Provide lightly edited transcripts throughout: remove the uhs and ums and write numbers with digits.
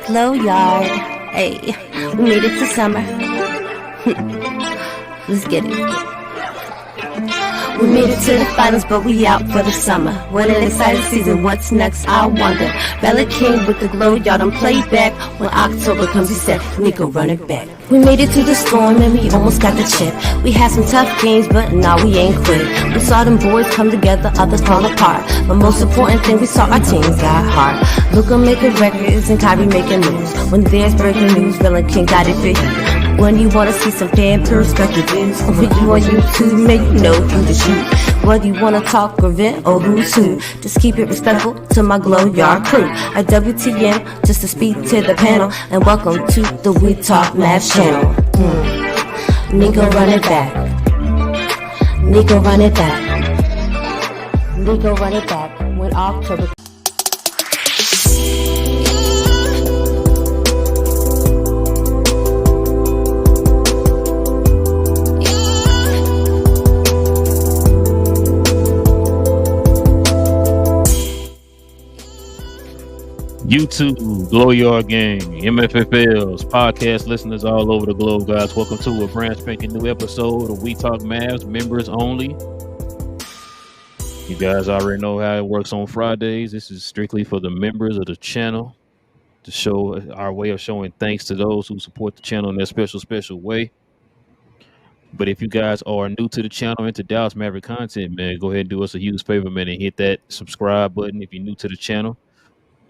Glow Yard. Hey, we made it to summer. Let's get it. We made it to the finals, but we out for the summer. What an exciting season, what's next, I wonder. Relle and King with the glow, y'all done Playback. When October comes, he said, Nico, run it back. We made it to the storm and we almost got the chip. We had some tough games, but now we ain't quit. We saw them boys come together, others fall apart. But most important thing, we saw our teams got heart. Luka making records and Kyrie making moves. When there's breaking news, Relle and King got it figured. When you wanna see some fan perspective views, when you on YouTube, make you know who to shoot. Whether you wanna talk or vent or who's who, just keep it respectful to my Glow Yard crew. At WTN, just to speak to the panel, and welcome to the We Talk Mavs channel. Nico, run it back. Nico, run it back. Nico, run it back. When October. YouTube, Glow Yard Gang, MFFLs, podcast listeners all over the globe, guys. Welcome to a brand spanking new episode of We Talk Mavs, members only. You guys already know how it works on Fridays. This is strictly for the members of the channel to show our way of showing thanks to those who support the channel in their special way. But if you guys are new to the channel and to Dallas Mavericks content, man, go ahead and do us a huge favor, man, and hit that subscribe button if you're new to the channel.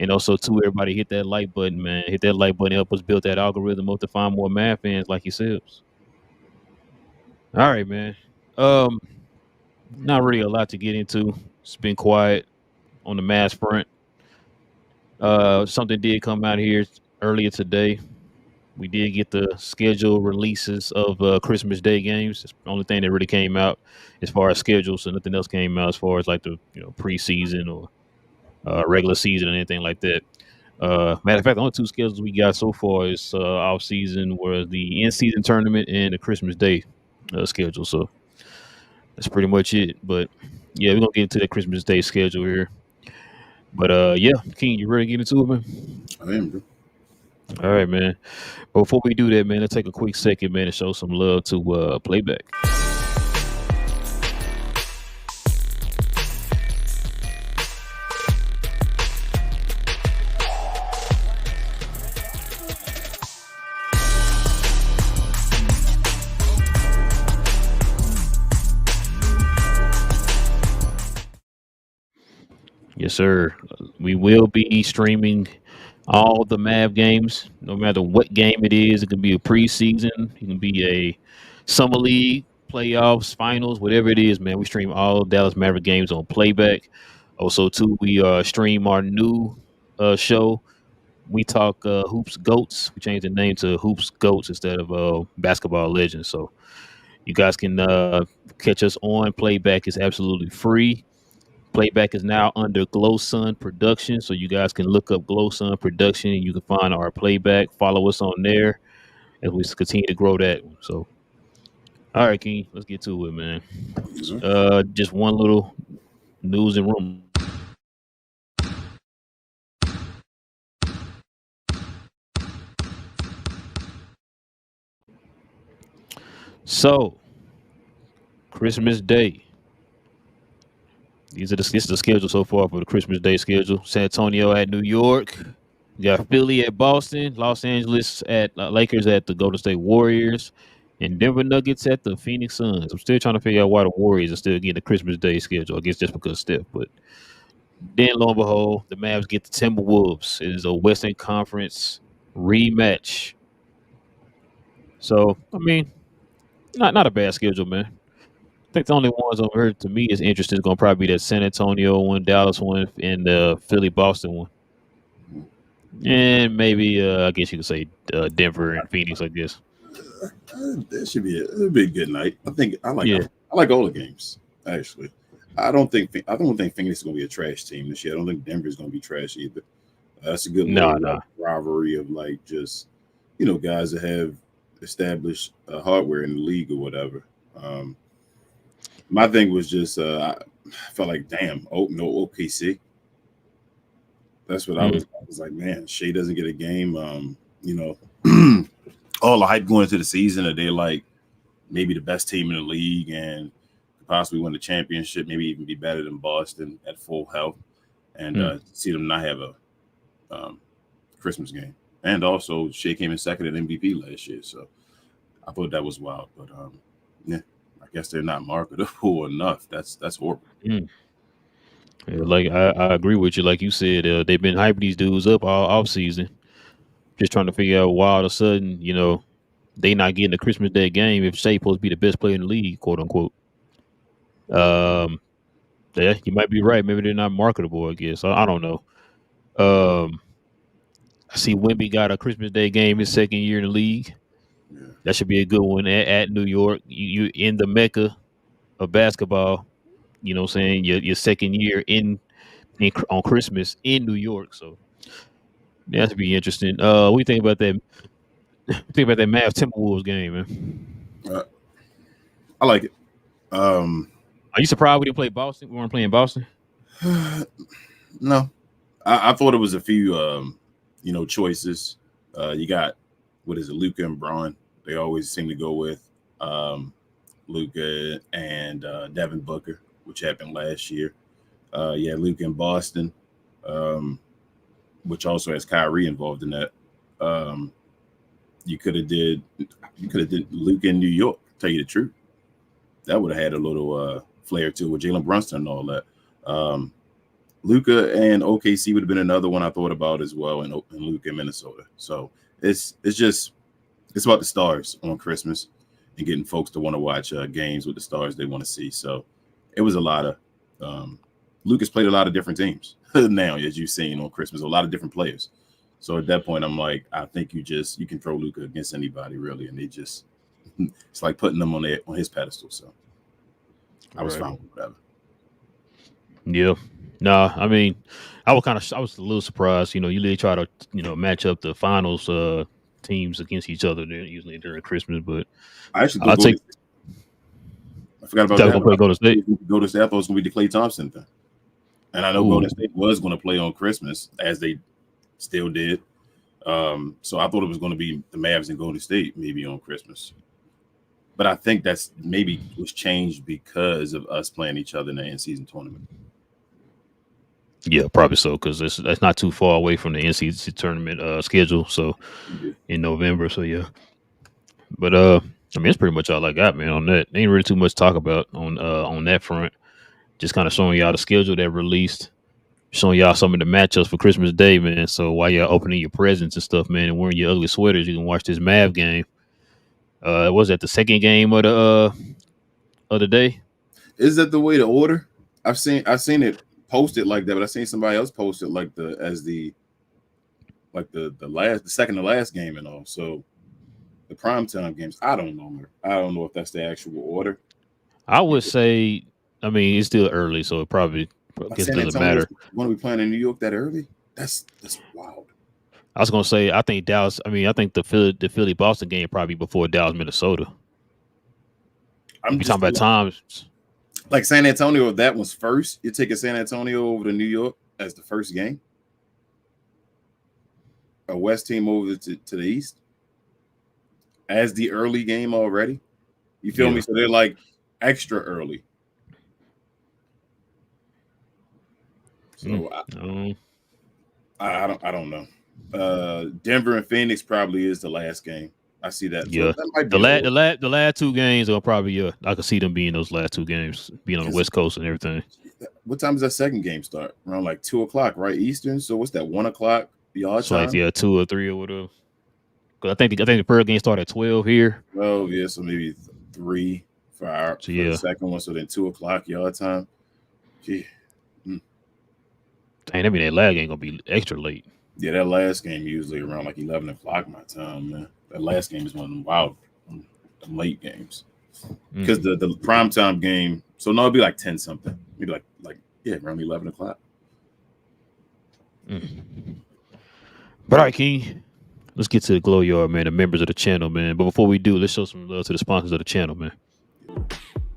And also, too, everybody hit that like button, man. Hit that like button, help us build that algorithm up to find more Mav fans like yourselves. All right, man. Not really a lot to get into. It's been quiet on the Mavs front. Something did come out here earlier today. We did get the schedule releases of Christmas Day games. It's the only thing that really came out as far as schedule. So nothing else came out as far as like the preseason or regular season or anything like that. Matter of fact, the only two schedules we got so far is off season were the in-season tournament and the Christmas Day schedule. So that's pretty much it. But yeah, we're gonna get into the Christmas Day schedule here. But yeah, King, you ready to get into it, man? I am, bro. All right, man. Before we do that, man, let's take a quick second, man, to show some love to Playback. Yes, sir. We will be streaming all the Mav games, no matter what game it is. It can be a preseason, it can be a summer league, playoffs, finals, whatever it is, man. We stream all Dallas Maverick games on Playback. Also, too, we stream our new show. We talk Hoops Goats. We changed the name to Hoops Goats instead of Basketball Legends. So you guys can catch us on Playback. It's absolutely free. Playback is now under Glow Sun Production, so you guys can look up Glow Sun Production and you can find our Playback. Follow us on there as we continue to grow that. So, all right, King, let's get to it, man. Just one little news and rumor. So, Christmas Day. This is the schedule so far for the Christmas Day schedule. San Antonio at New York. We got Philly at Boston. Los Angeles at Lakers at the Golden State Warriors. And Denver Nuggets at the Phoenix Suns. I'm still trying to figure out why the Warriors are still getting the Christmas Day schedule. I guess just because of Steph. But then, lo and behold, the Mavs get the Timberwolves. It is a Western Conference rematch. So, I mean, not a bad schedule, man. I think the only ones over here to me is interesting is going to probably be that San Antonio one, Dallas one, and the Philly-Boston one. And maybe, I guess you could say Denver and Phoenix, I guess. That should be it'll be a good night. I like all the games, actually. I don't think Phoenix is going to be a trash team this year. I don't think Denver is going to be trash either. That's a good rivalry of like just, guys that have established hardware in the league or whatever. My thing was just I felt like, damn, no OKC. That's what I was like, man, Shea doesn't get a game. You know, all the hype going into the season that they're like maybe the best team in the league and possibly win the championship, maybe even be better than Boston at full health, and see them not have a Christmas game. And also, Shea came in second at MVP last year, so I thought that was wild. But yeah, I guess they're not marketable enough. That's horrible. Yeah, like I agree with you. Like you said, they've been hyping these dudes up all off season, just trying to figure out why all of a sudden, you know, they not getting a Christmas Day game if Shea supposed to be the best player in the league, quote unquote. Yeah, you might be right. Maybe they're not marketable. I guess I don't know. I see Wemby got a Christmas Day game his second year in the league. Yeah. That should be a good one at New York. You in the mecca of basketball. You know what I'm saying? Your second year on Christmas in New York. So yeah, that should be interesting. What do you think about that? Think about that Mavs Timberwolves game, man. I like it. Are you surprised we didn't play Boston? We weren't playing Boston? No. I thought it was a few choices. You got Luka and Braun. They always seem to go with Luka and Devin Booker, which happened last year. Luka in Boston, which also has Kyrie involved in that. You could have did Luka in New York. Tell you the truth, that would have had a little flair to it with Jalen Brunson and all that. Luka and OKC would have been another one I thought about as well, and Luka in Minnesota. So it's about the stars on Christmas and getting folks to want to watch games with the stars they want to see. So it was a lot of Luka's played a lot of different teams now, as you've seen on Christmas, a lot of different players. So at that point, I'm like, I think you can throw Luka against anybody really, and it's like putting them on his pedestal. So I was fine with whatever. Yeah. No, I mean, I was a little surprised. You know, you really try to match up the finals teams against each other usually during Christmas, but I forgot about that. Golden State. Golden State, I thought it was going to be the Klay Thompson thing, and I know Golden State was going to play on Christmas, as they still did. So I thought it was going to be the Mavs and Golden State maybe on Christmas, but I think that's maybe was changed because of us playing each other in the in-season tournament. Yeah, probably so, because that's not too far away from the NCAA tournament schedule. So in November, so yeah. But I mean, that's pretty much all I got, man. On that, ain't really too much to talk about on that front. Just kind of showing y'all the schedule that released, showing y'all some of the matchups for Christmas Day, man. So while y'all opening your presents and stuff, man, and wearing your ugly sweaters, you can watch this Mav game. Was that the second game of the day? Is that the way to order? I've seen it posted like that, but I seen somebody else post it like the second to last game and all. So the primetime games, I don't know if that's the actual order. I would say, I mean, it's still early, so it probably doesn't matter. When we playing in New York that early? That's wild. I was gonna say, I think Dallas. I mean, I think the Philly Boston game probably before Dallas Minnesota. I'm talking about times. Like San Antonio, if that was first, you're taking San Antonio over to New York as the first game? A West team over to the East? As the early game already? You feel me? So they're like extra early. So I don't know. Denver and Phoenix probably is the last game. I see that. Yeah, so that might be the last two games are probably I could see them being those last two games, being on the West Coast and everything. What time does that second game start? Around like 2:00, right, Eastern. So what's that? 1:00 y'all time? Like 2 or 3 or whatever. Because I think the first game started at 12 here. Oh yeah, so maybe 3 for the second one. So then 2:00 y'all time. Gee. Dang, I mean that last game gonna be extra late. Yeah, that last game usually around like 11 o'clock my time, man. That last game is one of them wild late games. Because the primetime game, so no, it'd be like 10 something. Maybe like around 11 o'clock. But all right, King, let's get to the Glow Yard, man, the members of the channel, man. But before we do, let's show some love to the sponsors of the channel, man.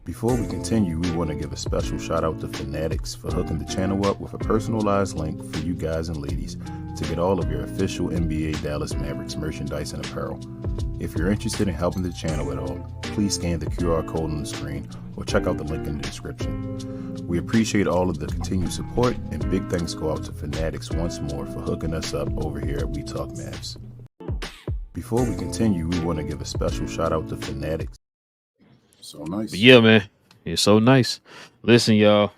Before we continue, we want to give a special shout out to Fanatics for hooking the channel up with a personalized link for you guys and ladies to get all of your official NBA Dallas Mavericks merchandise and apparel. If you're interested in helping the channel at all, please scan the QR code on the screen or check out the link in the description. We appreciate all of the continued support, and big thanks go out to Fanatics once more for hooking us up over here at We Talk Mavs. Before we continue, we want to give a special shout out to Fanatics. So nice. But yeah, man. It's so nice. Listen, y'all.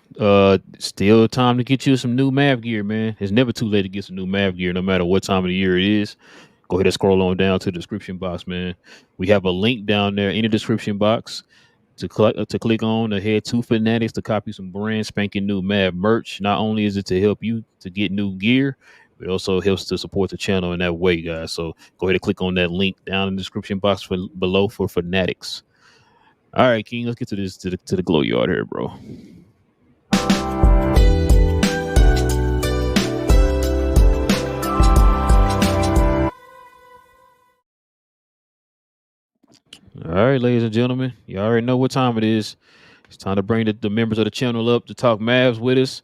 Still time to get you some new Mav gear, man. It's never too late to get some new Mav gear, no matter what time of the year it is. Go ahead and scroll on down to the description box, man. We have a link down there in the description box to click on to head to Fanatics to copy some brand spanking new Mav merch. Not only is it to help you to get new gear, but it also helps to support the channel in that way, guys. So go ahead and click on that link down in the description box below for Fanatics. All right, King, let's get to this to the glow yard here, bro. All right, ladies and gentlemen, you already know what time it is. It's time to bring the members of the channel up to talk Mavs with us.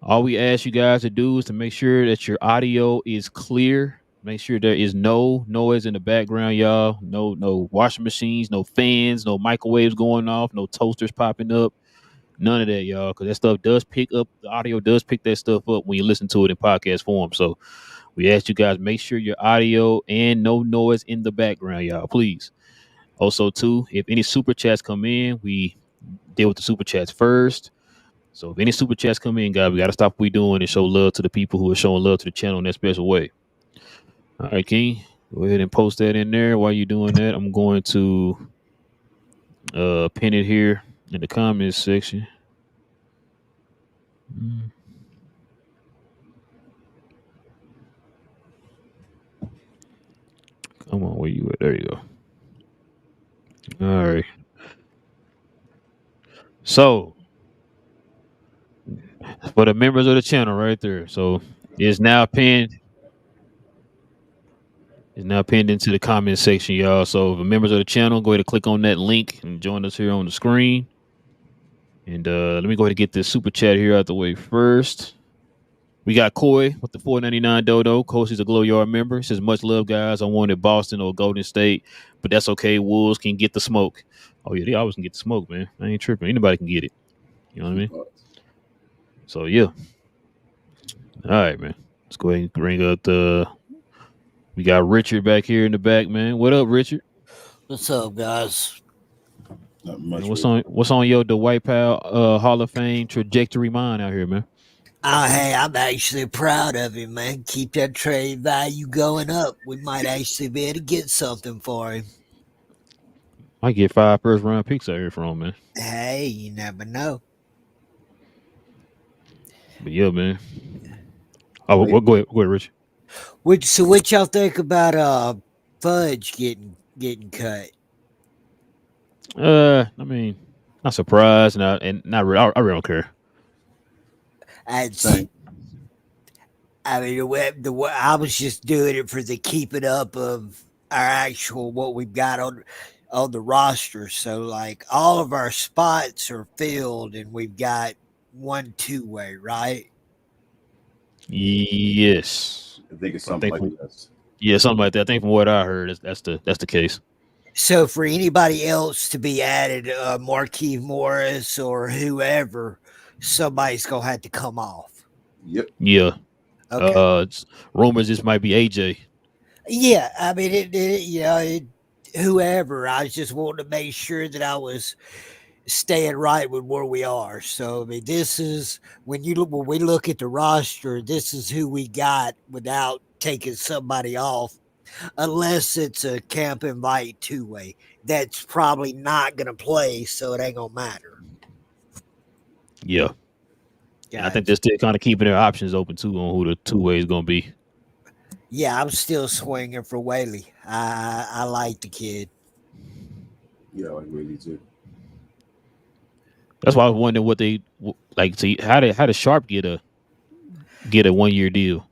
All we ask you guys to do is to make sure that your audio is clear. Make sure there is no noise in the background, y'all. No washing machines, no fans, no microwaves going off, no toasters popping up. None of that, y'all, because that stuff does pick up. The audio does pick that stuff up when you listen to it in podcast form. So we ask you guys, make sure your audio and no noise in the background, y'all, please. Also, too, if any super chats come in, we deal with the super chats first. So if any super chats come in, guys, we got to stop what we're doing and show love to the people who are showing love to the channel in that special way. All right, King, go ahead and post that in there. While you're doing that, I'm going to pin it here in the comments section. Come on, where you at? There you go. All right. So for the members of the channel right there. So it's now pinned. It's now pinned into the comment section, y'all. So the members of the channel, go ahead and click on that link and join us here on the screen. And let me go ahead and get this super chat here out the way first. We got Coy with the $4.99 dodo. Coach is a Glow Yard member. He says, much love, guys. I wanted Boston or Golden State, but that's okay. Wolves can get the smoke. Oh, yeah, they always can get the smoke, man. I ain't tripping. Anybody can get it. You know what I mean? So, yeah. All right, man. Let's go ahead and bring up we got Richard back here in the back, man. What up, Richard? What's up, guys? Not much. What's on your Dwight Powell Hall of Fame trajectory mind out here, man? Oh, hey, I'm actually proud of him, man. Keep that trade value going up. We might actually be able to get something for him. Might get 5 first-round picks out here from him, man. Hey, you never know. But yeah, man. Oh, well, go ahead, Richard. So what y'all think about Fudge getting cut? I mean, not surprised, and not really. I really don't care. I mean, I was just doing it for the keeping up of our actual what we've got on the roster. So like all of our spots are filled, and we've got 1 2-way, right? Yes. I think it's something like that. Yeah, something like that. I think from what I heard, that's the case. So for anybody else to be added, Marquise Morris or whoever, somebody's gonna have to come off. Yep. Yeah. Okay. Rumors this might be AJ. Yeah, I mean, whoever. I was just wanting to make sure that I was staying right with where we are. So I mean, this is when we look at the roster, this is who we got without taking somebody off, unless it's a camp invite 2-way. That's probably not gonna play, so it ain't gonna matter. Yeah. I think they're still kind of keeping their options open too on who the 2-way is gonna be. Yeah, I'm still swinging for Whaley. I like the kid. Yeah, I like Whaley too. That's why I was wondering what they like. See, how did Sharp get a 1-year deal?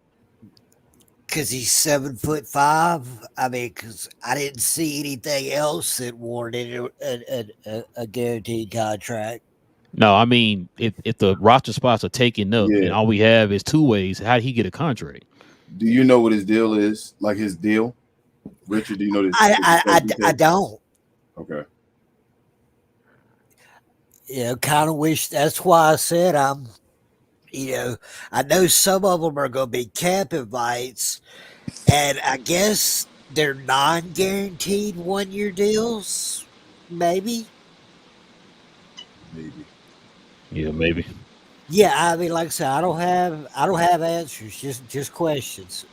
because he's 7'5"? I mean, because I didn't see anything else that warranted a guaranteed contract. No, I mean, if the roster spots are taken up Yeah. and all we have is two ways, how did he get a contract? Do you know what his deal is? Like his deal, Richard? Do you know this? I don't. Okay. Kind of wish. That's why I said I know some of them are going to be camp invites, and I guess they're non-guaranteed 1-year deals, maybe. Maybe. Yeah, maybe. Yeah, I mean, like I said, I don't have answers, just questions.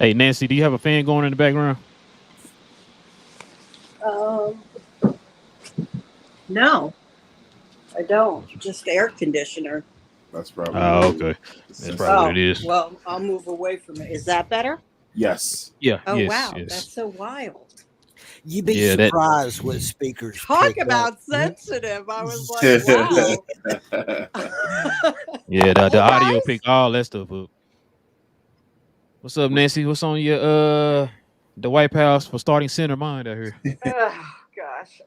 Hey, Nancy, do you have a fan going in the background? No, I don't. Just air conditioner. That's probably. Oh, okay. That's probably what it is. Well, I'll move away from it. Is that better? Yes. Yeah. Oh, yes, wow. yes. That's so wild. You'd be Yeah, surprised what speakers Talk pick about up. sensitive. I was like, wow. Yeah, the Hey, audio guys. picked all that stuff up. What's up, Nancy? What's on your the White House for starting center mind out here? Oh, gosh.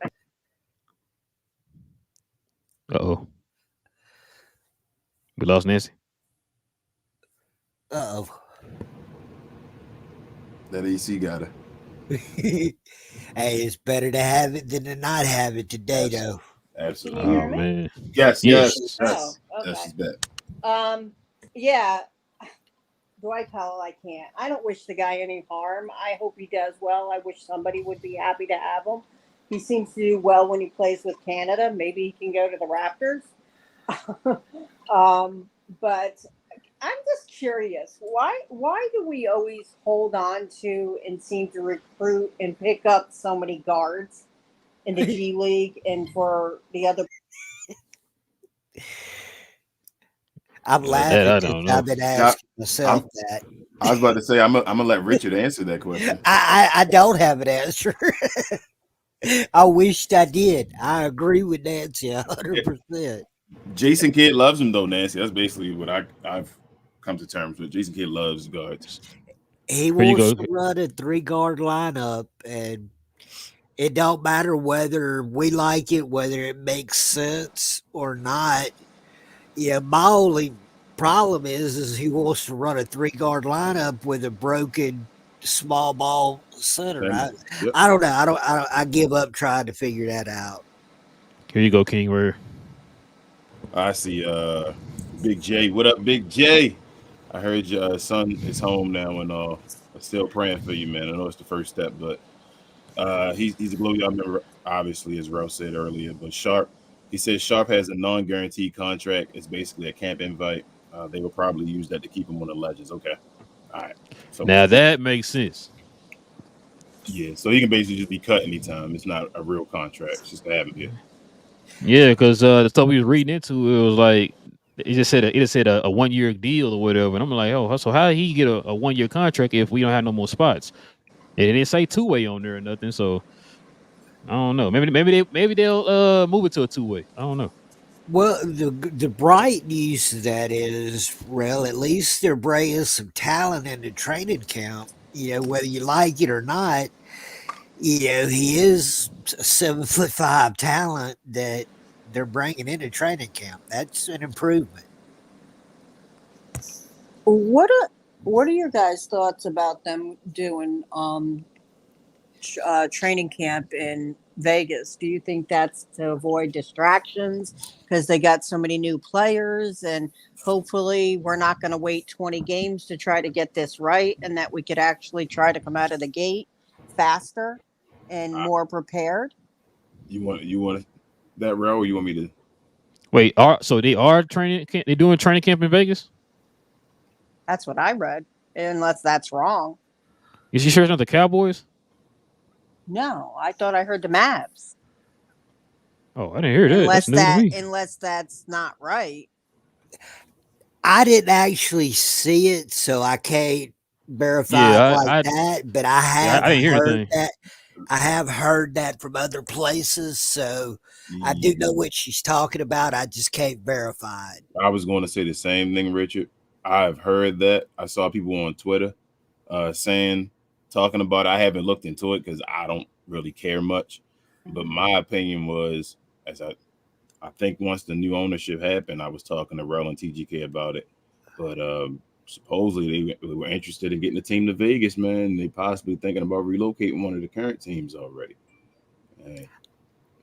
Uh-oh. We lost Nancy. Uh-oh. That AC got her. Hey, it's better to have it than to not have it today, though. Absolutely. Can you Oh hear me? man. Yes. Yes. Yes. Oh, That's okay. that. Yeah. Dwight Powell, I can't. I don't wish the guy any harm. I hope he does well. I wish somebody would be happy to have him. He seems to do well when he plays with Canada. Maybe he can go to the Raptors. But I'm just curious. Why do we always hold on to and seem to recruit and pick up so many guards in the G League and for the other? I'm That laughing I because don't know. I've been asking myself that. I was about to say I'm gonna let Richard answer that question. I don't have an answer. I wished I did. I agree with Nancy 100%. Jason Kidd loves him though, Nancy. That's basically what I've come to terms with. Jason Kidd loves guards. He Here you wants go. to run a 3-guard lineup, and it don't matter whether we like it, whether it makes sense or not. Yeah, my only problem is he wants to run a 3-guard lineup with a broken small ball center. Yep. I don't know. I give up trying to figure that out. Here you go, King. Where I see Big J. What up, Big J? I heard your son is home now and I'm still praying for you, man. I know it's the first step, but he's a glow y'all member, obviously, as Relle said earlier. But Sharp, he says Sharp has a non-guaranteed contract. It's basically a camp invite. They will probably use that to keep him on the Legends. Okay. All right. So now that makes sense. yeah, so he can basically just be cut anytime. It's not a real contract. It's just to have him here. Yeah, because the stuff we was reading into, it was like it just said a 1-year deal or whatever, and I'm like, oh, so how did he get a 1-year contract if we don't have no more spots? And it didn't say 2-way on there or nothing, so I don't know. Maybe they'll move it to a 2-way. I don't know. Well, the bright news to that is, well, at least they're bringing some talent into training camp. Whether you like it or not, he is a 7'5" talent that they're bringing into training camp. That's an improvement. What are your guys' thoughts about them doing training camp in Vegas? Do you think that's to avoid distractions because they got so many new players, and hopefully we're not going to wait 20 games to try to get this right, and that we could actually try to come out of the gate faster and more prepared? You want that, Relle, or you want me to? Wait, so they are training? They doing training camp in Vegas? That's what I read, unless that's wrong. Is you sure it's not the Cowboys? No, I thought I heard the Mavs. Oh, I didn't hear that. Unless that's not right. I didn't actually see it, so I can't verify that. But I have I didn't hear heard anything. that. I have heard that from other places, so I do know what she's talking about. I just can't verify it. I was going to say the same thing, Richard. I've heard that. I saw people on Twitter talking about it. I haven't looked into it because I don't really care much. But my opinion was, as I think once the new ownership happened, I was talking to Relle and TGK about it. But supposedly they were interested in getting the team to Vegas, man. They possibly thinking about relocating one of the current teams already.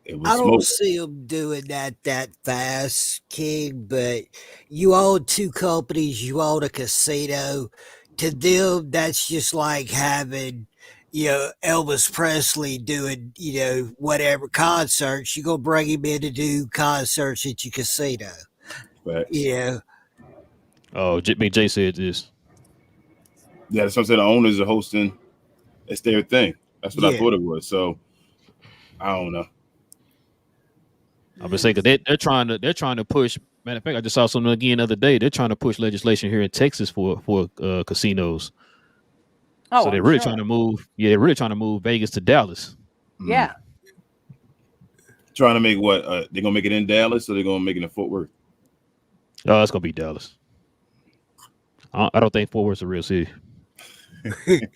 It was I don't smoke. see them doing that fast, King, but you own two companies, you own a casino. To them, that's just like having, Elvis Presley doing, whatever concerts. You're going to bring him in to do concerts at your casino. Facts. Yeah. Oh, Big J said this. Yeah, that's what I'm saying. The owners are hosting. It's their thing. That's what I thought it was. So I don't know. I'm gonna say because they're trying to push. Matter of fact, I just saw something again the other day. They're trying to push legislation here in Texas for casinos. Oh, so they're really trying to move. Yeah, they're really trying to move Vegas to Dallas. Yeah. Trying to make what? They're gonna make it in Dallas, or they're gonna make it in Fort Worth? Oh, it's gonna be Dallas. I don't think Fort Worth's a real city. Let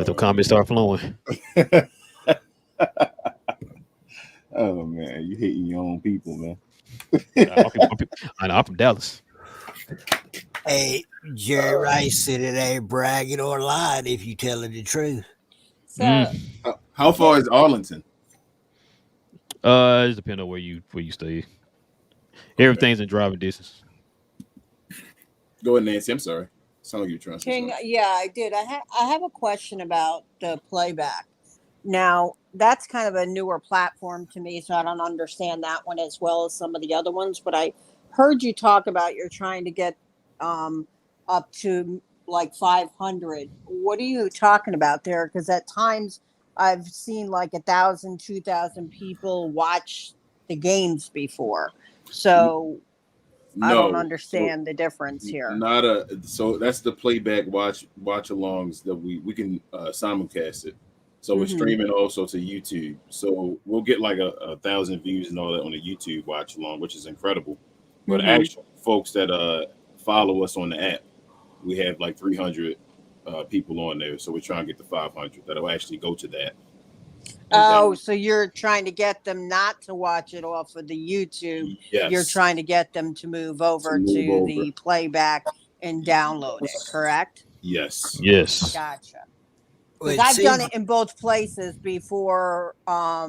the comments start flowing. Oh man, you hating your own people, man. I'm from Dallas. Hey, Jerry Rice said it ain't bragging or lying if you telling the truth. So how far is Arlington? It depends on where you stay. Everything's in driving distance. Go ahead, Nancy. I'm sorry. Sound like you're trying to say King, something. yeah, I did. I have a question about the playback. Now, that's kind of a newer platform to me, so I don't understand that one as well as some of the other ones. But I heard you talk about you're trying to get up to like 500. What are you talking about there? Because at times I've seen like 1,000, 2,000 people watch the games before. So I don't understand the difference here. So that's the playback watch alongs that we can simulcast it. So we're streaming also to YouTube. So we'll get like 1,000 views and all that on the YouTube watch along, which is incredible. But actual folks that follow us on the app, we have like 300 people on there. So we're trying to get to 500 that'll actually go to that. Oh, so you're trying to get them not to watch it off of the YouTube. Yes. You're trying to get them to move over to the playback and download it, correct? Yes. Yes. Gotcha. Because I've done it in both places before I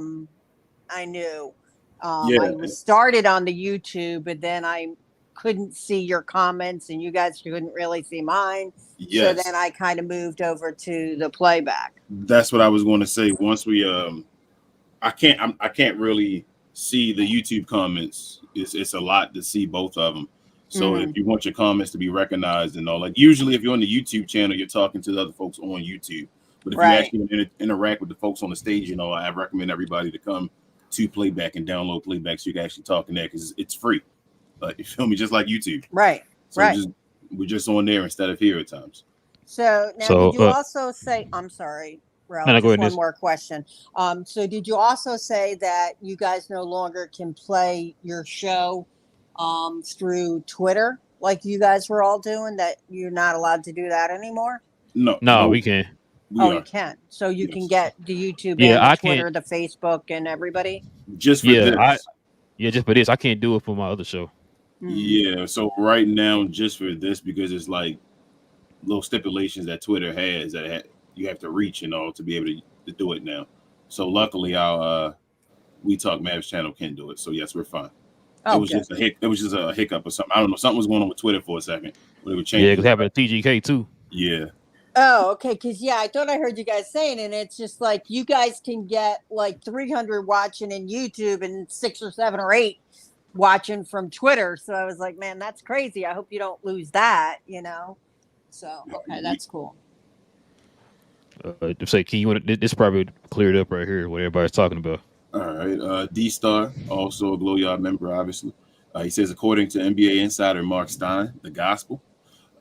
knew. I was started on the YouTube, but then I couldn't see your comments and you guys couldn't really see mine. Yes. So then I kind of moved over to the playback. That's what I was going to say. Once we I can't really see the YouTube comments. It's a lot to see both of them. So if you want your comments to be recognized and all, like usually if you're on the YouTube channel, you're talking to the other folks on YouTube. But if you actually interact with the folks on the stage, I recommend everybody to come to Playback and download Playback so you can actually talk in there because it's free. You feel me? Just like YouTube. Right. So we're just on there instead of here at times. So now did you also say, I'm sorry, Relle, just one more question. So did you also say that you guys no longer can play your show through Twitter like you guys were all doing, that you're not allowed to do that anymore? No, we can. You can. So you can get the YouTube and the Twitter, the Facebook, and everybody? Just for this. Just for this. I can't do it for my other show. Yeah, so right now, just for this, because it's like little stipulations that Twitter has that you have to reach to be able to do it now. So luckily, our We Talk Mavs channel can do it. So yes, we're fine. It was just a hiccup or something. I don't know. Something was going on with Twitter for a second. But it would change. Yeah, because it happened to TGK too. Yeah. Oh, okay. Because I thought I heard you guys saying, and it's just like you guys can get like 300 watching in YouTube and 6 or 7 or 8 watching from Twitter. So I was like, man, that's crazy. I hope you don't lose that, So okay, that's cool. Say, King, you want this probably cleared up right here what everybody's talking about. All right. D-Star, also a Glow Yard member, obviously. He says, according to NBA insider Mark Stein, the gospel,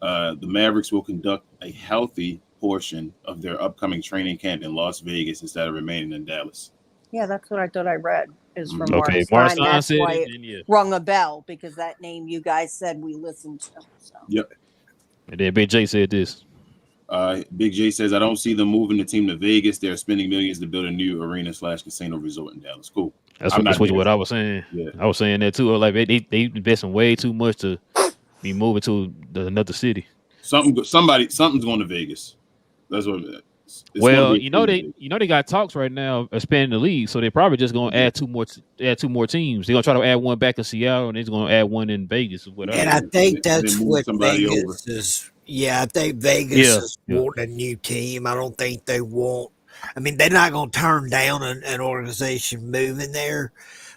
the Mavericks will conduct a healthy portion of their upcoming training camp in Las Vegas instead of remaining in Dallas. Yeah, that's what I thought I read. is from Okay, Mark Stein. Mark That's said why it, it then yeah. rung a bell, because that name you guys said we listened to. So. Yep. And then Big J said this. Big J says, I don't see them moving the team to Vegas. They're spending millions to build a new arena/casino resort in Dallas. Cool. That's I'm not what there. I was saying. Yeah. I was saying that too. Like they investing way too much to be moving to another city. Something's going to Vegas. That's what it is. Well, they got talks right now of expanding the league, so they're probably just going to add two more teams. They're going to try to add one back in Seattle, and they're going to add one in Vegas. And I think that's move what somebody Vegas is. Yeah, I think Vegas is wanting a new team. I don't think they want. I mean, they're not going to turn down an organization moving there,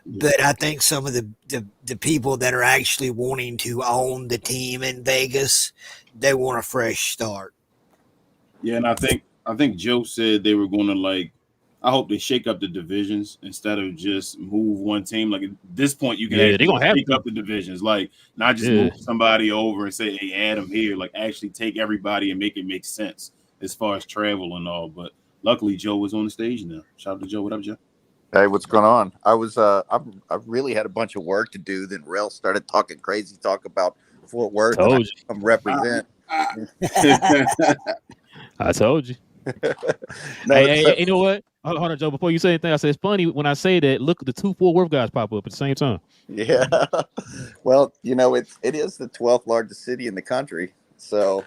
but I think some of the people that are actually wanting to own the team in Vegas, they want a fresh start. Yeah, and I think Joe said they were going to I hope they shake up the divisions instead of just move one team. Like at this point, you can they're gonna have shake up the divisions, like not just move somebody over and say, "Hey, add them here." Like actually take everybody and make it make sense as far as travel and all. But luckily, Joe was on the stage now. Shout out to Joe. What up, Joe? Hey, what's going on? I really had a bunch of work to do. Then Relle started talking crazy talk about Fort Worth. Told you. I'm represent. I told you. No, hey, you know what? Hold on, Joe. Before you say anything, I said it's funny when I say that. Look, the two Fort Worth guys pop up at the same time. Yeah. Well, it is the 12th largest city in the country. So,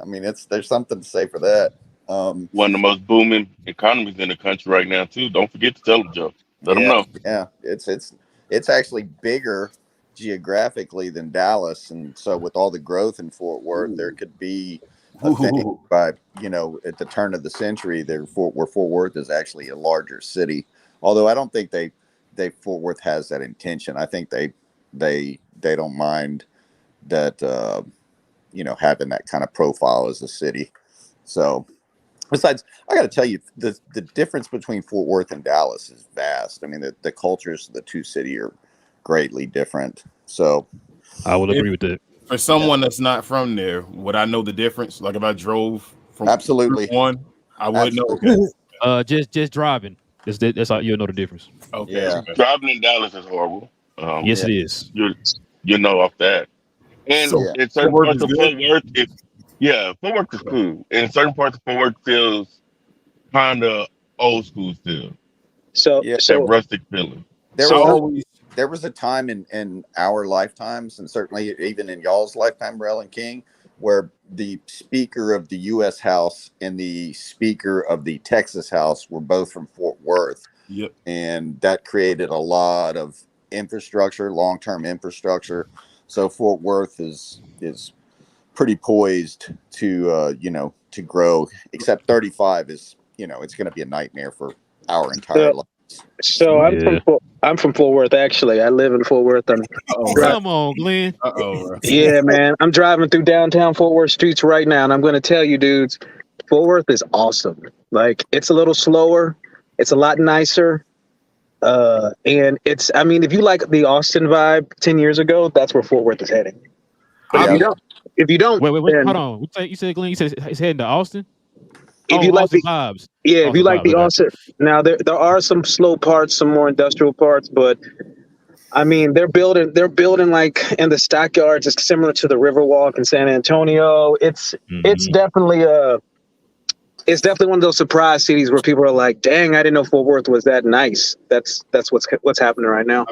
I mean, there's something to say for that. One of the most booming economies in the country right now too. Don't forget to tell them, Joe. Let them know. Yeah, it's actually bigger geographically than Dallas, and so with all the growth in Fort Worth, there could be a thing by at the turn of the century where Fort Worth is actually a larger city. Although I don't think they Fort Worth has that intention. I think they don't mind that having that kind of profile as a city. So besides, I got to tell you, the difference between Fort Worth and Dallas is vast. I mean, the cultures of the two cities are greatly different. So I will agree with that. For someone that's not from there, would I know the difference? Like if I drove from absolutely one, I would know. Okay. Just driving. That's how you'll know the difference. Okay. Yeah. Okay. Driving in Dallas is horrible. Yes, it is. You know off that. And in certain parts of Fort Worth, Fort Worth is cool. In certain parts of Fort Worth feels kind of old school still. So that rustic feeling. There was a time in our lifetimes, and certainly even in y'all's lifetime, Relle and King, where the Speaker of the U.S. House and the Speaker of the Texas House were both from Fort Worth. Yep. And that created a lot of infrastructure, long-term infrastructure. So Fort Worth is pretty poised to grow, except 35 is, it's going to be a nightmare for our entire life. So I'm from Fort Worth. Actually, I live in Fort Worth. Come on, Glenn. Yeah, man. I'm driving through downtown Fort Worth streets right now, and I'm going to tell you, dudes, Fort Worth is awesome. Like, it's a little slower. It's a lot nicer. And if you like the Austin vibe 10 years ago, that's where Fort Worth is heading. But if you don't, wait, hold on. You said Glenn. You said it's heading to Austin. If you like the vibes, if you like the Austin, now there are some slow parts, some more industrial parts, but I mean they're building like in the stockyards. It's similar to the Riverwalk in San Antonio. It's definitely one of those surprise cities where people are like, "Dang, I didn't know Fort Worth was that nice." That's what's happening right now.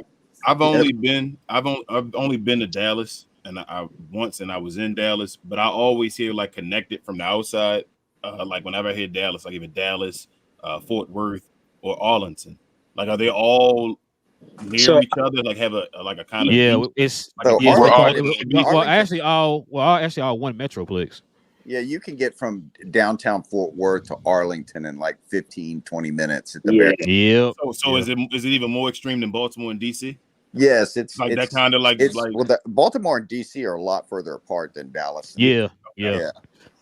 I've only been to Dallas, and I was in Dallas, but I always hear like connected from the outside. Like whenever I hear Dallas, like even Dallas, Fort Worth, or Arlington, like are they all near each other? Like have a kind of it's Arlington. all one metroplex. Yeah, you can get from downtown Fort Worth to Arlington in like 15-20 minutes at the very end. Yeah. So is it even more extreme than Baltimore and DC? Yes, it's like that kind of like Baltimore and DC are a lot further apart than Dallas. Yeah.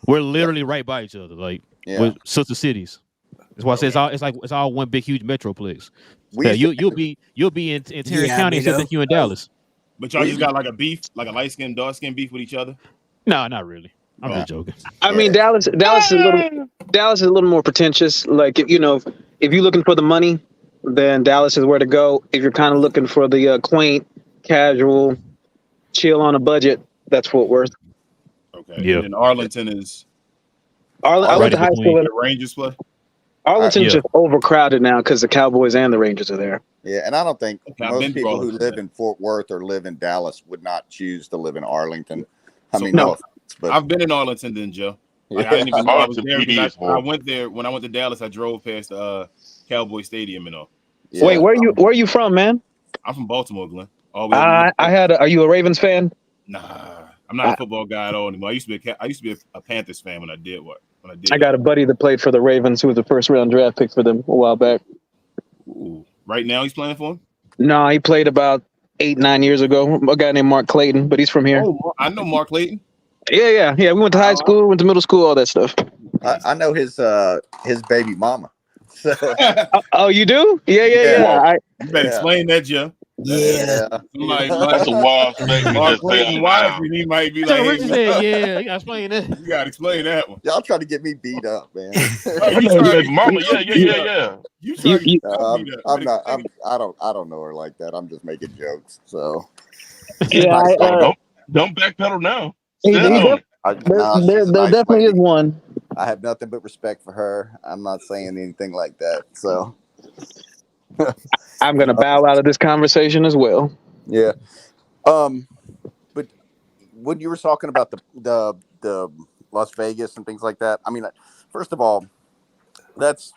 We're literally right by each other, like we're sister cities. That's why I say it's all one big huge metroplex. You'll be in Tarrant County except you in Dallas. But y'all just got like a beef, like a light skin, dark skin beef with each other? No, not really. I'm just joking. I mean, Dallas is a little more pretentious. Like if you're looking for the money, then Dallas is where to go. If you're kind of looking for the quaint, casual, chill on a budget, that's Fort Worth. Okay. Yeah. And then Arlington is I went Right to in high between. school in the Rangers play. Arlington's Yeah. just overcrowded now because the Cowboys and the Rangers are there. Yeah, and I don't think Okay, I've been most to people who Arlington, live man. in Fort Worth or live in Dallas would not choose to live in Arlington. I So- mean, No. no offense, but I've been in Arlington, then, Joe. Like, I Yeah. didn't even know I was Arlington there PD because is I horrible. went there when I went to Dallas. I drove past Cowboy Stadium and all. yeah. Wait, where are you from, man? I'm from Baltimore, Glenn. All the way up Are you a Ravens fan? Nah, I'm not a football guy at all anymore. I used to be a Panthers fan when I did. I got a buddy that played for the Ravens who was a first round draft pick for them a while back. Ooh. Right now, he's playing for him. No, he played about 8-9 years ago. A guy named Mark Clayton, but he's from here. Oh, I know Mark Clayton. Yeah. We went to high school, went to middle school, all that stuff. I know his baby mama. So, Oh, you do? Yeah. Yeah. You better explain that, Joe. Yeah. Somebody That's a wild statement. Mark Just say Clayton's out wife, loud. and he might be So like, Rich said, yeah, you gotta explain that. you gotta explain that one. y'all trying to get me beat up, man. You His trying- baby mama, yeah. You trying to You- get I'm, beat up. I'm not. I don't know her like that. I'm just making jokes. So Yeah, Don't backpedal now. He- Stand he on it. there definitely is one. I have nothing but respect for her. I'm not saying anything like that. So I'm gonna bow out of this conversation as well. yeah. But when you were talking about the Las Vegas and things like that, I mean, first of all, there's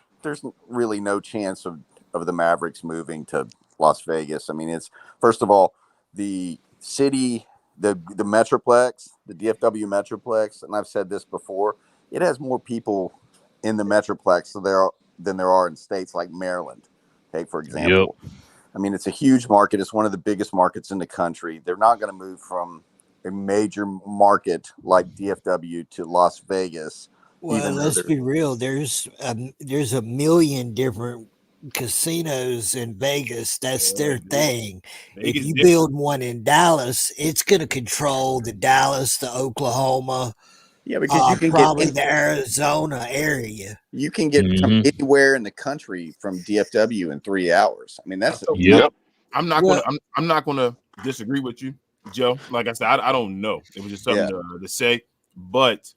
really no chance of the Mavericks moving to Las Vegas. I mean, it's first of all the city, the Metroplex, the DFW Metroplex, and I've said this before, it has more people in the Metroplex than there are in states like Maryland. Okay, for example. Yep. I mean, it's a huge market. It's one of the biggest markets in the country. They're not going to move from a major market like DFW to Las Vegas. Well, even though let's they're- be real. There's a million different casinos in Vegas. That's their thing. Vegas If you different. build one in Dallas, it's going to control the Dallas, the Oklahoma, Yeah, because you can probably get the Arizona area. you can get from anywhere in the country from DFW in 3 hours. I mean, that's Yep. I'm not Well- gonna I'm not gonna disagree with you, Joe. Like I said, I don't know. It was just something to say, but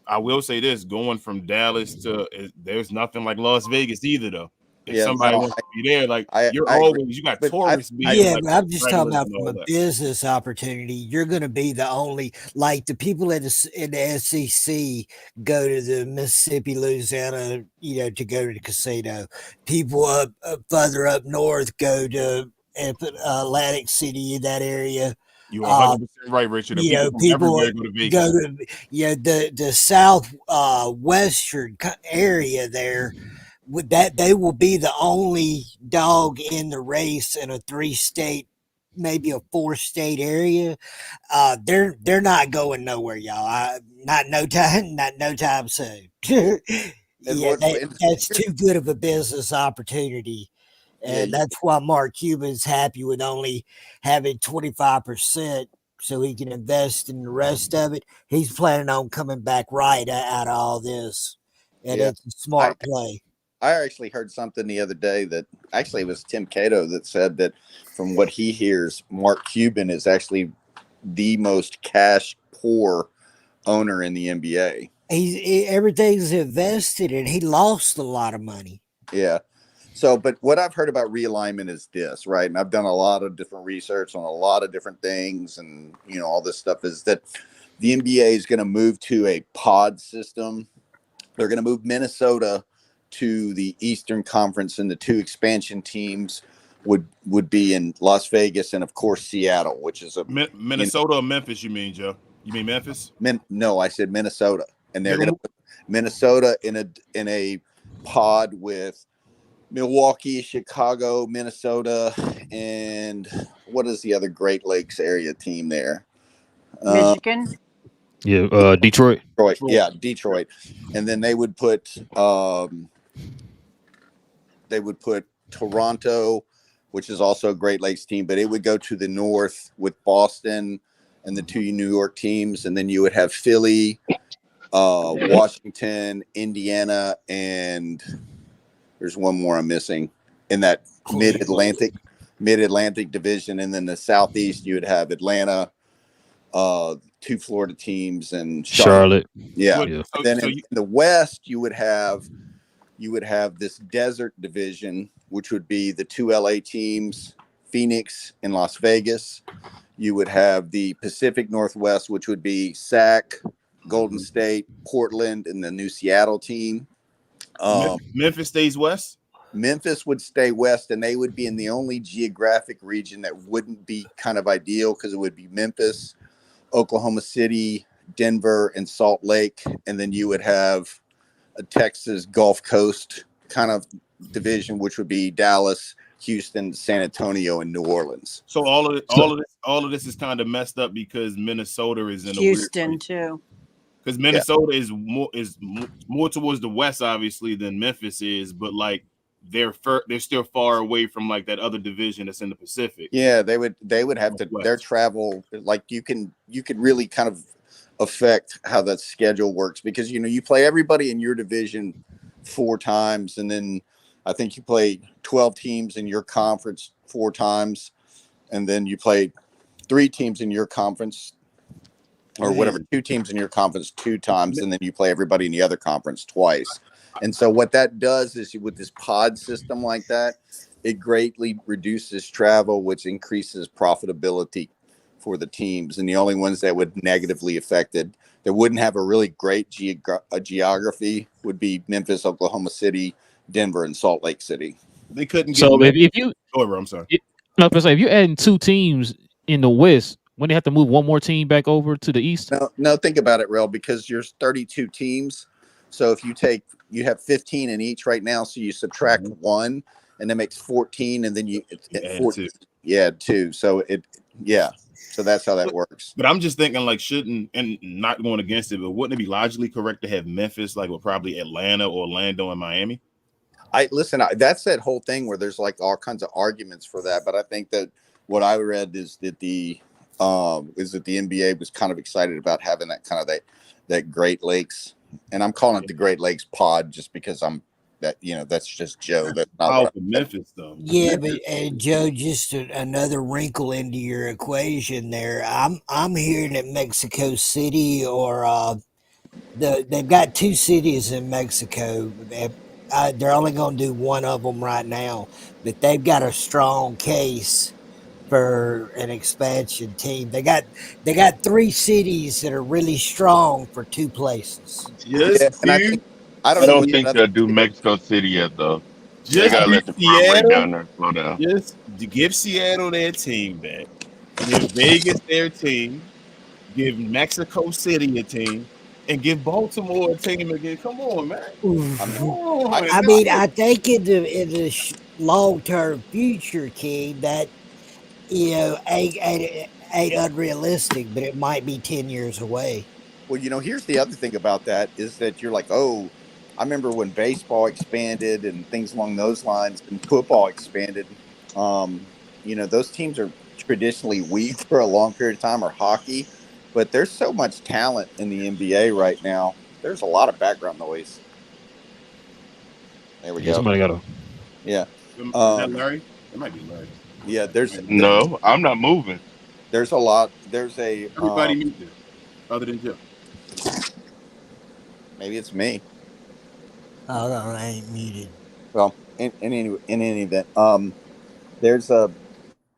I will say this: going from Dallas to there's nothing like Las Vegas either, though. If Yeah, somebody no, wants to be there, like I you're agree. always you got But tourists being Yeah, like but I'm just talking regulars about and from all a that. business opportunity. You're going to be the only, like the people in the SEC go to the Mississippi, Louisiana, to go to the casino. People up further up north go to Atlantic City, that area. You're 100% right, Richard. And people from people everywhere go to Vegas. go to the south western area there. With that, they will be the only dog in the race in a 3-state, maybe a 4-state area. They're not going nowhere, y'all. Not no time soon. That's too good of a business opportunity. And that's why Mark Cuban's happy with only having 25% so he can invest in the rest of it. He's planning on coming back right out of all this. And it's a smart play. I actually heard something the other day that actually it was Tim Cato that said that from what he hears, Mark Cuban is actually the most cash poor owner in the NBA. Everything's invested and he lost a lot of money. Yeah. So, but what I've heard about realignment is this, right? And I've done a lot of different research on a lot of different things and, all this stuff is that the NBA is going to move to a pod system. They're going to move Minnesota to the Eastern Conference, and the 2 expansion teams would be in Las Vegas and, of course, Seattle, which is a Minnesota or Memphis. You mean, Joe? You mean Memphis? No, I said Minnesota, and they're going to put Minnesota in a pod with Milwaukee, Chicago, Minnesota, and what is the other Great Lakes area team there? Michigan. Yeah, Detroit. Detroit. Yeah, Detroit. And then they would put Toronto, which is also a Great Lakes team, but it would go to the north with Boston and the 2 New York teams, and then you would have Philly, Washington, Indiana, and there's one more I'm missing. in that mid-Atlantic division, and then the Southeast you would have Atlanta, 2 Florida teams, and Charlotte. Yeah. And then in the West you would have this desert division, which would be the 2 LA teams, Phoenix and Las Vegas. You would have the Pacific Northwest, which would be SAC, Golden State, Portland, and the new Seattle team. Memphis stays west? Memphis would stay west, and they would be in the only geographic region that wouldn't be kind of ideal, because it would be Memphis, Oklahoma City, Denver, and Salt Lake. And then you would have a Texas Gulf Coast kind of division, which would be Dallas, Houston, San Antonio, and New Orleans. So all of this is kind of messed up because Minnesota is in Houston too. Because Minnesota is more towards the west, obviously, than Memphis is, but like they're still far away from like that other division that's in the Pacific. Yeah, they would have to their travel. Like you could really kind of affect how that schedule works, because you play everybody in your division 4 times, and then I think you play 12 teams in your conference 4 times, and then you play 3 teams in your conference, or whatever, 2 teams in your conference 2 times, and then you play everybody in the other conference twice. And so what that does is, with this pod system like that, it greatly reduces travel, which increases profitability for the teams. And the only ones that would negatively affected, that wouldn't have a really great geography, would be Memphis, Oklahoma City, Denver, and Salt Lake City. They couldn't get. So if you, I'm sorry. If you're adding 2 teams in the West, when they have to move one more team back over to the East? No, think about it, Rel, because there's 32 teams. So if you have 15 in each right now, so you subtract 1, and that makes 14, and then you add 14. 2. Yeah, 2. So so that's how that works. But I'm just thinking, like, shouldn't, and not going against it, but wouldn't it be logically correct to have Memphis, like, with probably Atlanta, Orlando, and Miami? That's that whole thing where there's like all kinds of arguments for that. But I think that what I read is that the NBA was kind of excited about having that kind of that Great Lakes, and I'm calling it the Great Lakes pod just because that's just Joe. That's not Memphis though. Yeah, but Joe, just another wrinkle into your equation there. I'm hearing that Mexico City, or they've got 2 cities in Mexico. They're only going to do one of them right now, but they've got a strong case for an expansion team. They got 3 cities that are really strong for 2 places. I don't think they'll do Mexico City yet, though. They gotta let the crowd rate down there slow down. Just give Seattle their team back. Give Vegas their team. Give Mexico City a team. And give Baltimore a team again. Come on, man. I think in the long-term future, King, that ain't unrealistic, but it might be 10 years away. Well, here's the other thing about that is that you're like, oh, I remember when baseball expanded and things along those lines, and football expanded. Those teams are traditionally weak for a long period of time, or hockey. But there's so much talent in the NBA right now. There's a lot of background noise. There we go. Somebody got to. Yeah. Is that Larry? It might be Larry. Yeah. No, I'm not moving. There's a lot. There's a. Everybody muted, other than Joe. Maybe it's me. Oh no, I ain't muted. Well, in any event, there's a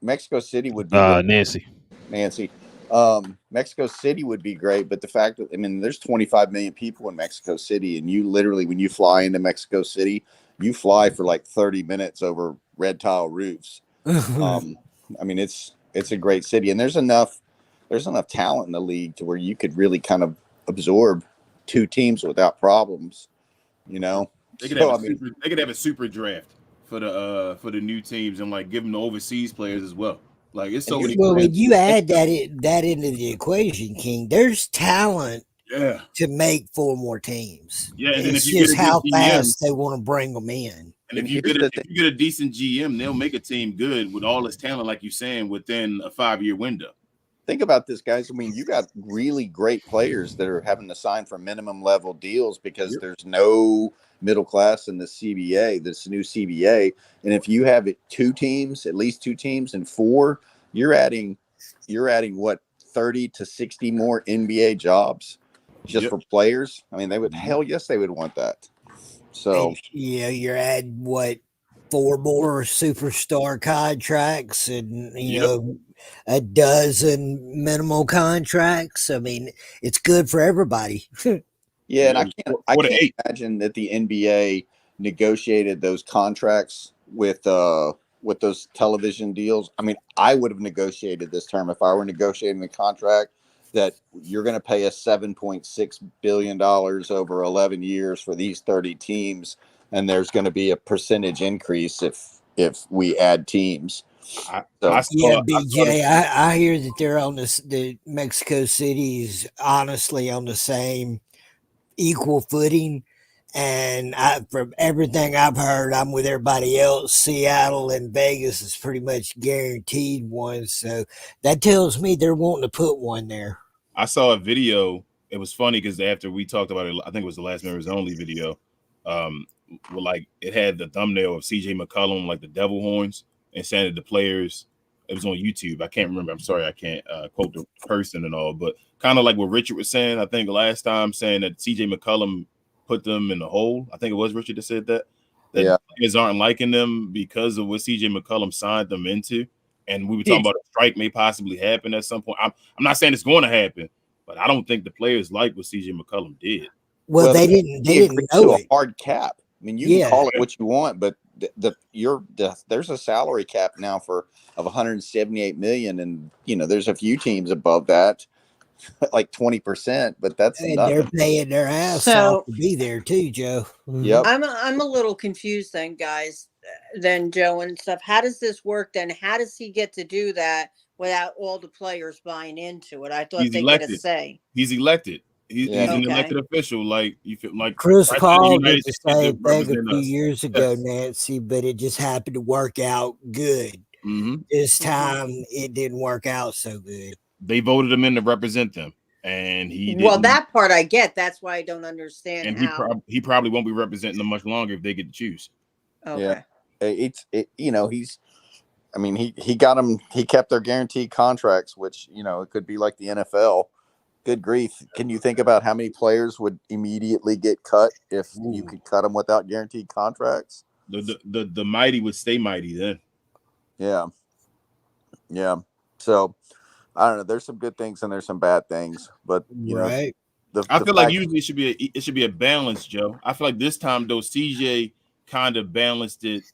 Mexico City would be Nancy. Mexico City would be great, but the fact that there's 25 million people in Mexico City, and you literally, when you fly into Mexico City, you fly for like 30 minutes over red tile roofs. It's a great city, and there's enough talent in the league to where you could really kind of absorb 2 teams without problems. They could have a super draft for the new teams, and like give them the overseas players as well. Like it's so many. Well, when you add that into the equation, King, there's talent. Yeah. To make 4 more teams. Yeah, and it's just how fast they want to bring them in. And if you get a decent GM, they'll make a team good with all this talent, like you're saying, within a 5-year window. Think about this, guys. You got really great players that are having to sign for minimum level deals because there's no middle class in the CBA, this new CBA. And if you have it at least two teams, and four, you're adding what, 30 to 60 more NBA jobs just for players. I mean, hell yes, they would want that. So and, you're adding what, 4 more superstar contracts and a dozen minimal contracts. I mean, it's good for everybody. yeah, and I can't imagine that the NBA negotiated those contracts with those television deals. I mean, I would have negotiated this term if I were negotiating the contract that you're going to pay us $7.6 billion over 11 years for these 30 teams, and there's going to be a percentage increase if we add teams. BJ, I hear that they're on the Mexico City is honestly on the same equal footing. And from everything I've heard, I'm with everybody else. Seattle and Vegas is pretty much guaranteed one. So that tells me they're wanting to put one there. I saw a video. It was funny because after we talked about it, I think it was the Last Members Only video. Like it had the thumbnail of CJ McCollum, like the devil horns, and saying that the players. It was on YouTube. I can't remember. I'm sorry, I can't quote the person and all, but kind of like what Richard was saying. I think last time saying that CJ McCollum put them in the hole. I think it was Richard that said that players aren't liking them because of what CJ McCollum signed them into. And we were talking about a strike may possibly happen at some point. I'm not saying it's going to happen, but I don't think the players like what CJ McCollum did. Well, they didn't know a hard cap. I mean, you can call it what you want, but there's a salary cap now of 178 million, and there's a few teams above that. Like 20%, but that's nothing. They're paying their ass off to be there too, Joe. Yep. I'm a little confused then, guys. Then Joe and stuff. How does this work then? How does he get to do that without all the players buying into it? I thought they get a say. He's elected. He's an elected official. Like you feel like Chris Paul did the same thing a few years ago, Nancy, but it just happened to work out good. Mm-hmm. This time it didn't work out so good. They voted him in to represent them, and he didn't. Well, that part I get. That's why I don't understand. And he probably won't be representing them much longer if they get to choose. Okay. Yeah, he got them. He kept their guaranteed contracts, which it could be like the NFL. Good grief! Can you think about how many players would immediately get cut if you could cut them without guaranteed contracts? The mighty would stay mighty then. Yeah. So. I don't know. There's some good things and there's some bad things, but I feel like usually it should be a balance, Joe. I feel like this time though, CJ kind of balanced it,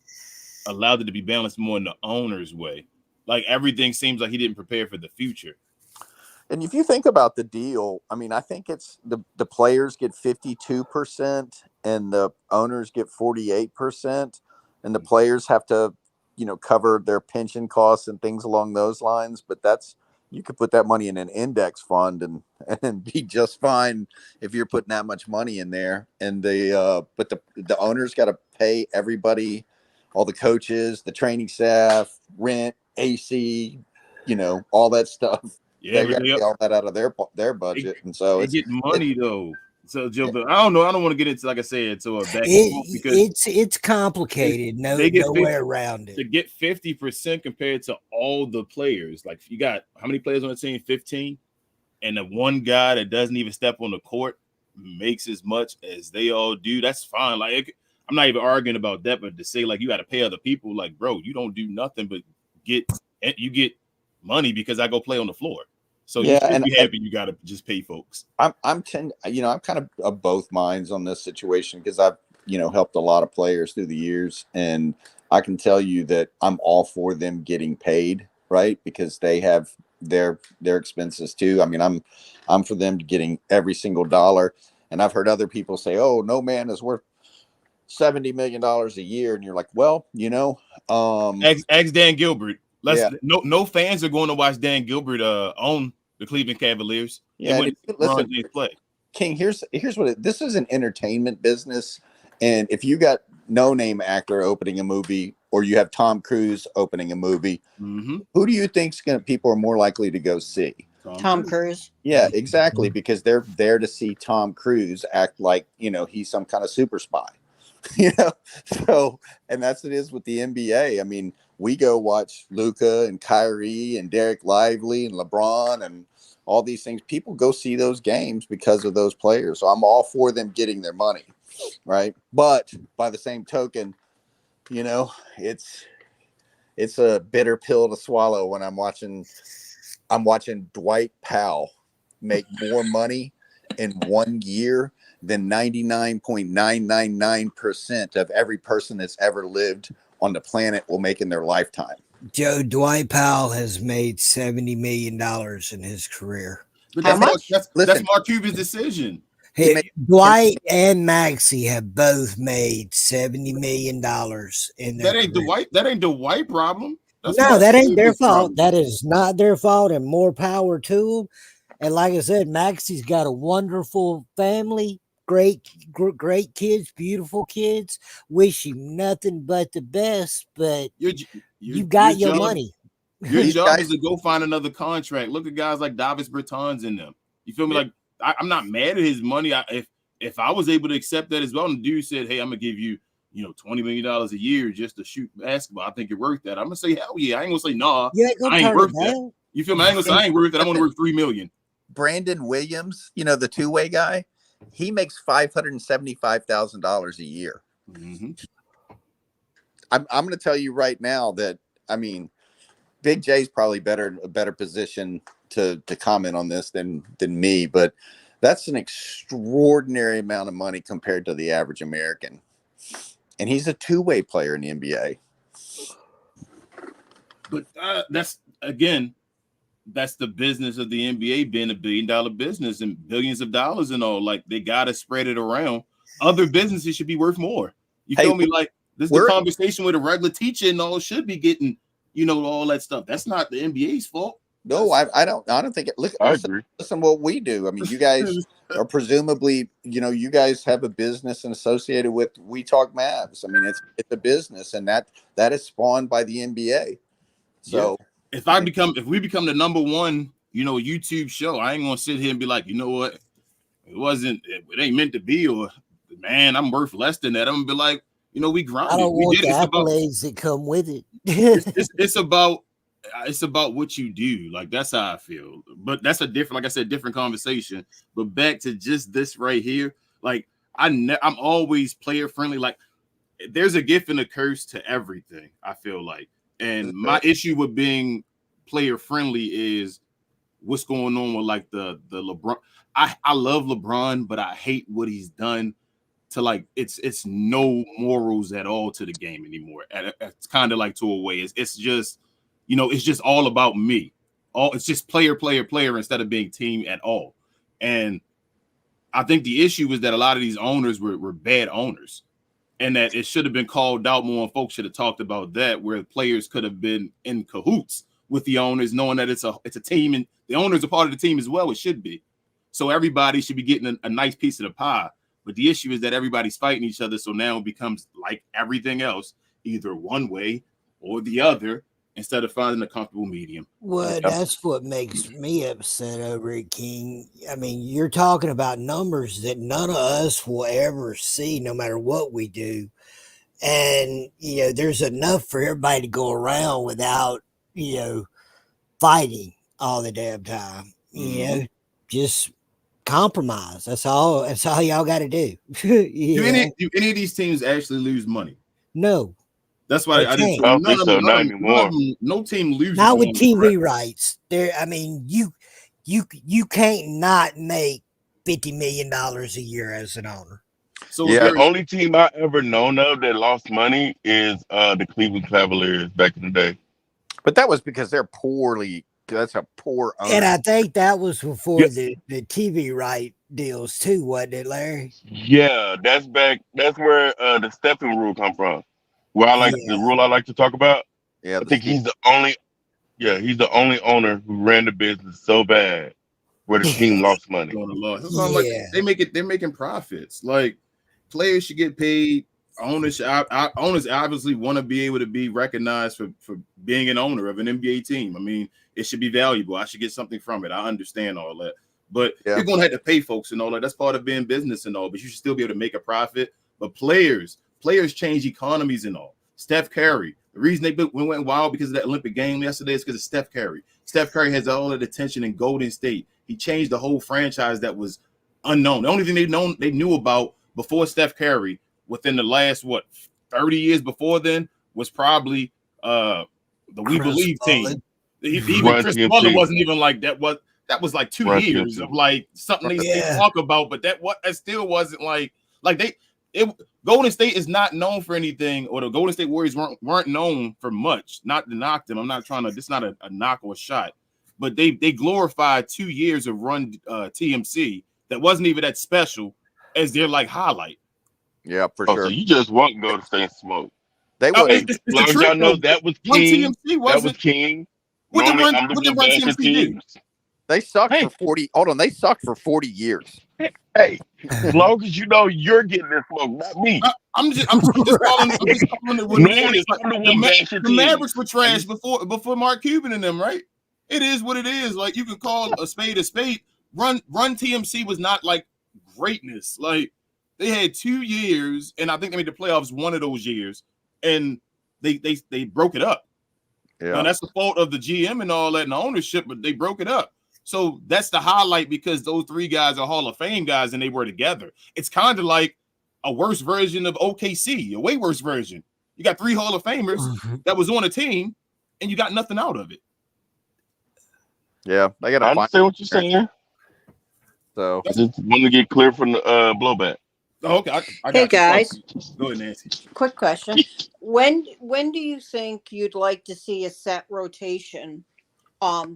allowed it to be balanced more in the owner's way. Like everything seems like he didn't prepare for the future. And if you think about the deal, I mean, I think it's the players get 52% and the owners get 48%, and the players have to, cover their pension costs and things along those lines. But you could put that money in an index fund and be just fine if you're putting that much money in there. And but the owners got to pay everybody, all the coaches, the training staff, rent, AC, all that stuff. Yeah, they got to pay all that out of their budget, and so they get money though. So Joe, I don't know. I don't want to get into, like I said, to a back because it's complicated. No way around it. To get 50% compared to all the players, like you got how many players on the team? 15, and the one guy that doesn't even step on the court makes as much as they all do. That's fine. Like I'm not even arguing about that, but to say like you got to pay other people, like bro, you don't do nothing but get money because I go play on the floor. So you should be happy you got to just pay folks. I'm kind of both minds on this situation because I've, helped a lot of players through the years. And I can tell you that I'm all for them getting paid, right? Because they have their expenses too. I mean, I'm for them getting every single dollar. And I've heard other people say, oh, no man is worth $70 million a year. And you're like, well, ask Dan Gilbert. No fans are going to watch Dan Gilbert own the Cleveland Cavaliers. Yeah, listen, King. Here's what this is an entertainment business, and if you got no name actor opening a movie, or you have Tom Cruise opening a movie, who do you think people are more likely to go see? Tom Cruise. Yeah, exactly, because they're there to see Tom Cruise act like he's some kind of super spy. So, and that's it is with the NBA. I mean, we go watch Luka and Kyrie and Derek Lively and LeBron and all these things. People go see those games because of those players. So I'm all for them getting their money, right? But by the same token, it's a bitter pill to swallow when I'm watching Dwight Powell make more money in 1 year than 99.999% of every person that's ever lived on the planet will make in their lifetime. Joe, Dwight Powell has made $70 million in his career. But How much? That's Mark Cuban's decision. Dwight and Maxey have both made $70 million in their career. That ain't the White problem. That ain't their fault. That is not their fault, and more power to them. And like I said, Maxey's got a wonderful family, great kids, beautiful kids. Wish him nothing but the best, but you got your money. Your job is to go find another contract. Look at guys like Davis Bertans in them. You feel me? Like I'm not mad at his money. If I was able to accept that as well, and the dude said, "Hey, I'm gonna give you, $20 million a year just to shoot basketball. I think you're worth that." I'm gonna say, "Hell yeah!" I ain't gonna say, "Nah, I ain't worth that." You feel me? I ain't gonna say I ain't worth that. I'm gonna worth $3 million. Brandon Williams, the two-way guy, he makes $575,000 a year. Mm-hmm. I'm going to tell you right now that Big J's probably a better position to comment on this than me, but that's an extraordinary amount of money compared to the average American, and he's a two-way player in the NBA. But that's the business of the NBA being $1 billion business and billions of dollars and all. Like, they gotta spread it around. Other businesses should be worth more. You feel me? Like, this is the conversation with a regular teacher and all should be getting, all that stuff. That's not the NBA's fault. No, I don't think it. Listen what we do. I mean, you guys are presumably, you guys have a business and associated with We Talk Mavs. I mean, it's a business, and that is spawned by the NBA. So if we become the number one, YouTube show, I ain't gonna sit here and be like, you know what, it ain't meant to be, or man, I'm worth less than that. I'm gonna be like, we grinded. I don't want the accolades that come with it. It's about what you do. Like, that's how I feel. But that's a different conversation. But back to just this right here, like I'm always player friendly. Like, there's a gift and a curse to everything, I feel like. And my issue with being player friendly is what's going on with like the LeBron. I love LeBron, but I hate what he's done to, like, it's no morals at all to the game anymore. It's kind of like, to a way. It's just, it's just all about me. It's just player instead of being team at all. And I think the issue is that a lot of these owners were bad owners. And that it should have been called out more, and folks should have talked about that, where players could have been in cahoots with the owners, knowing that it's a team, and the owners are part of the team as well. It should be. So everybody should be getting a nice piece of the pie. But the issue is that everybody's fighting each other. So now it becomes like everything else, either one way or the other, instead of finding a comfortable medium. Well, that's what makes me upset over it, King. I mean, you're talking about numbers that none of us will ever see, no matter what we do. And, there's enough for everybody to go around without, fighting all the damn time. Just compromise. That's all y'all got to do. Do any of these teams actually lose money? No. That's why I didn't. I don't think so. Not anymore. No team loses. Not with TV rights. I mean, you can't not make $50 million a year as an owner. So the only team I ever known of that lost money is the Cleveland Cavaliers back in the day. But that was because they're poorly. That's a poor owner. And I think that was before the TV right deals too, wasn't it, Larry? Yeah, that's back. That's where the stepping rule come from. Where the rule I like to talk about. Yeah, I think he's the only owner who ran the business so bad where the team lost money. They're making profits. Like, players should get paid. Owners obviously want to be able to be recognized for being an owner of an NBA team. I mean, it should be valuable. I should get something from it. I understand all that. But you're going to have to pay folks and all that. That's part of being business and all. But you should still be able to make a profit. But players players change economies and all. Steph Curry, the reason they went wild because of that Olympic game yesterday is because of Steph Curry. Steph Curry has all that attention in Golden State. He changed the whole franchise that was unknown. The only thing they knew about before Steph Curry within the last 30 years before then was probably the We Believe team. Even Chris Paul wasn't even like that. That was like 2 years of like something they talk about, but that still wasn't like Golden State is not known for anything, or the Golden State Warriors weren't known for much. Not to knock them. I'm not trying to. This is not a knock or a shot, but they glorified 2 years of run TMC that wasn't even that special as their like highlight. Yeah, for sure. So you just want Golden State smoke. They would. As long as y'all know that was King. That was King. What did Run TMC do? They sucked for 40. Hold on, they sucked for 40 years. Hey, as long as you know you're getting this smoke, not me. I'm just calling it what it is. The Mavericks were trash before Mark Cuban and them, right? It is what it is. Like, you can call a spade a spade. Run TMC was not like greatness. Like, they had 2 years, and I think they made the playoffs one of those years, and they broke it up. Yeah. Now, that's the fault of the GM and all that and the ownership, but they broke it up. So that's the highlight because those 3 guys are Hall of Fame guys and they were together. It's kind of like a worse version of OKC, a way worse version. You got 3 Hall of Famers that was on a team and you got nothing out of it. Yeah, I understand what you're saying. So I just want to get clear from the blowback. Oh, okay. I got hey guys, go ahead, Nancy. Quick question: When do you think you'd like to see a set rotation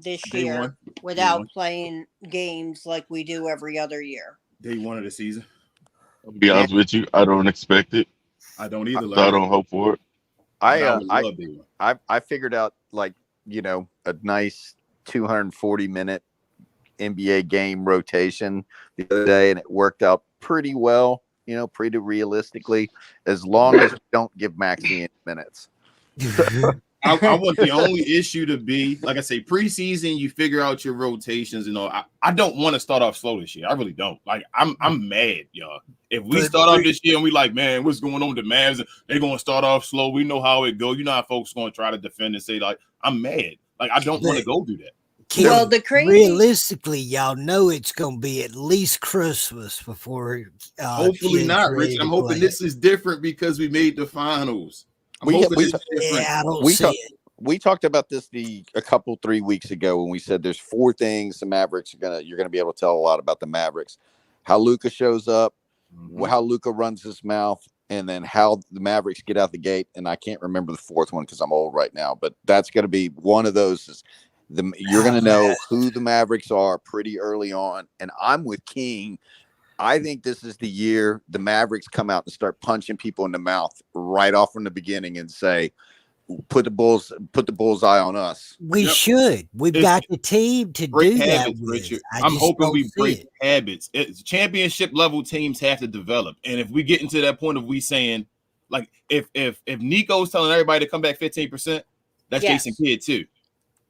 this year without playing games like we do every other year? Day 1 of the season. I'll be honest with you, I don't expect it. I don't either. I don't hope for it. I figured out a nice 240-minute NBA game rotation the other day, and it worked out pretty well. Pretty realistically, as long as we don't give Maxey any minutes. I want the only issue to be, like I say, preseason, you figure out your rotations and all. I don't want to start off slow this year. I really don't. Like, I'm mad, y'all. If we start off this year and we like, man, what's going on with the Mavs? They're going to start off slow. We know how it goes. You know how folks are going to try to defend and say, like, I'm mad. Like, I don't want to go do that. Well, realistically, y'all know it's going to be at least Christmas before. Hopefully not, Rich. I'm hoping this is different because we made the finals. We talked about this a couple 3 weeks ago when we said there's 4 things the Mavericks you're gonna be able to tell a lot about the Mavericks: how Luka shows up, how Luka runs his mouth, and then how the Mavericks get out the gate. And I can't remember the 4th one because I'm old right now, but that's gonna be one of those. You're gonna know who the Mavericks are pretty early on, and I'm with King. I think this is the year the Mavericks come out and start punching people in the mouth right off from the beginning and say, put the bullseye on us. We should. We've got the team to do habits, that. Richard. I'm hoping we break habits. Championship level teams have to develop. And if we get into that point of we saying, like, if Nico's telling everybody to come back 15%, that's Jason Kidd too.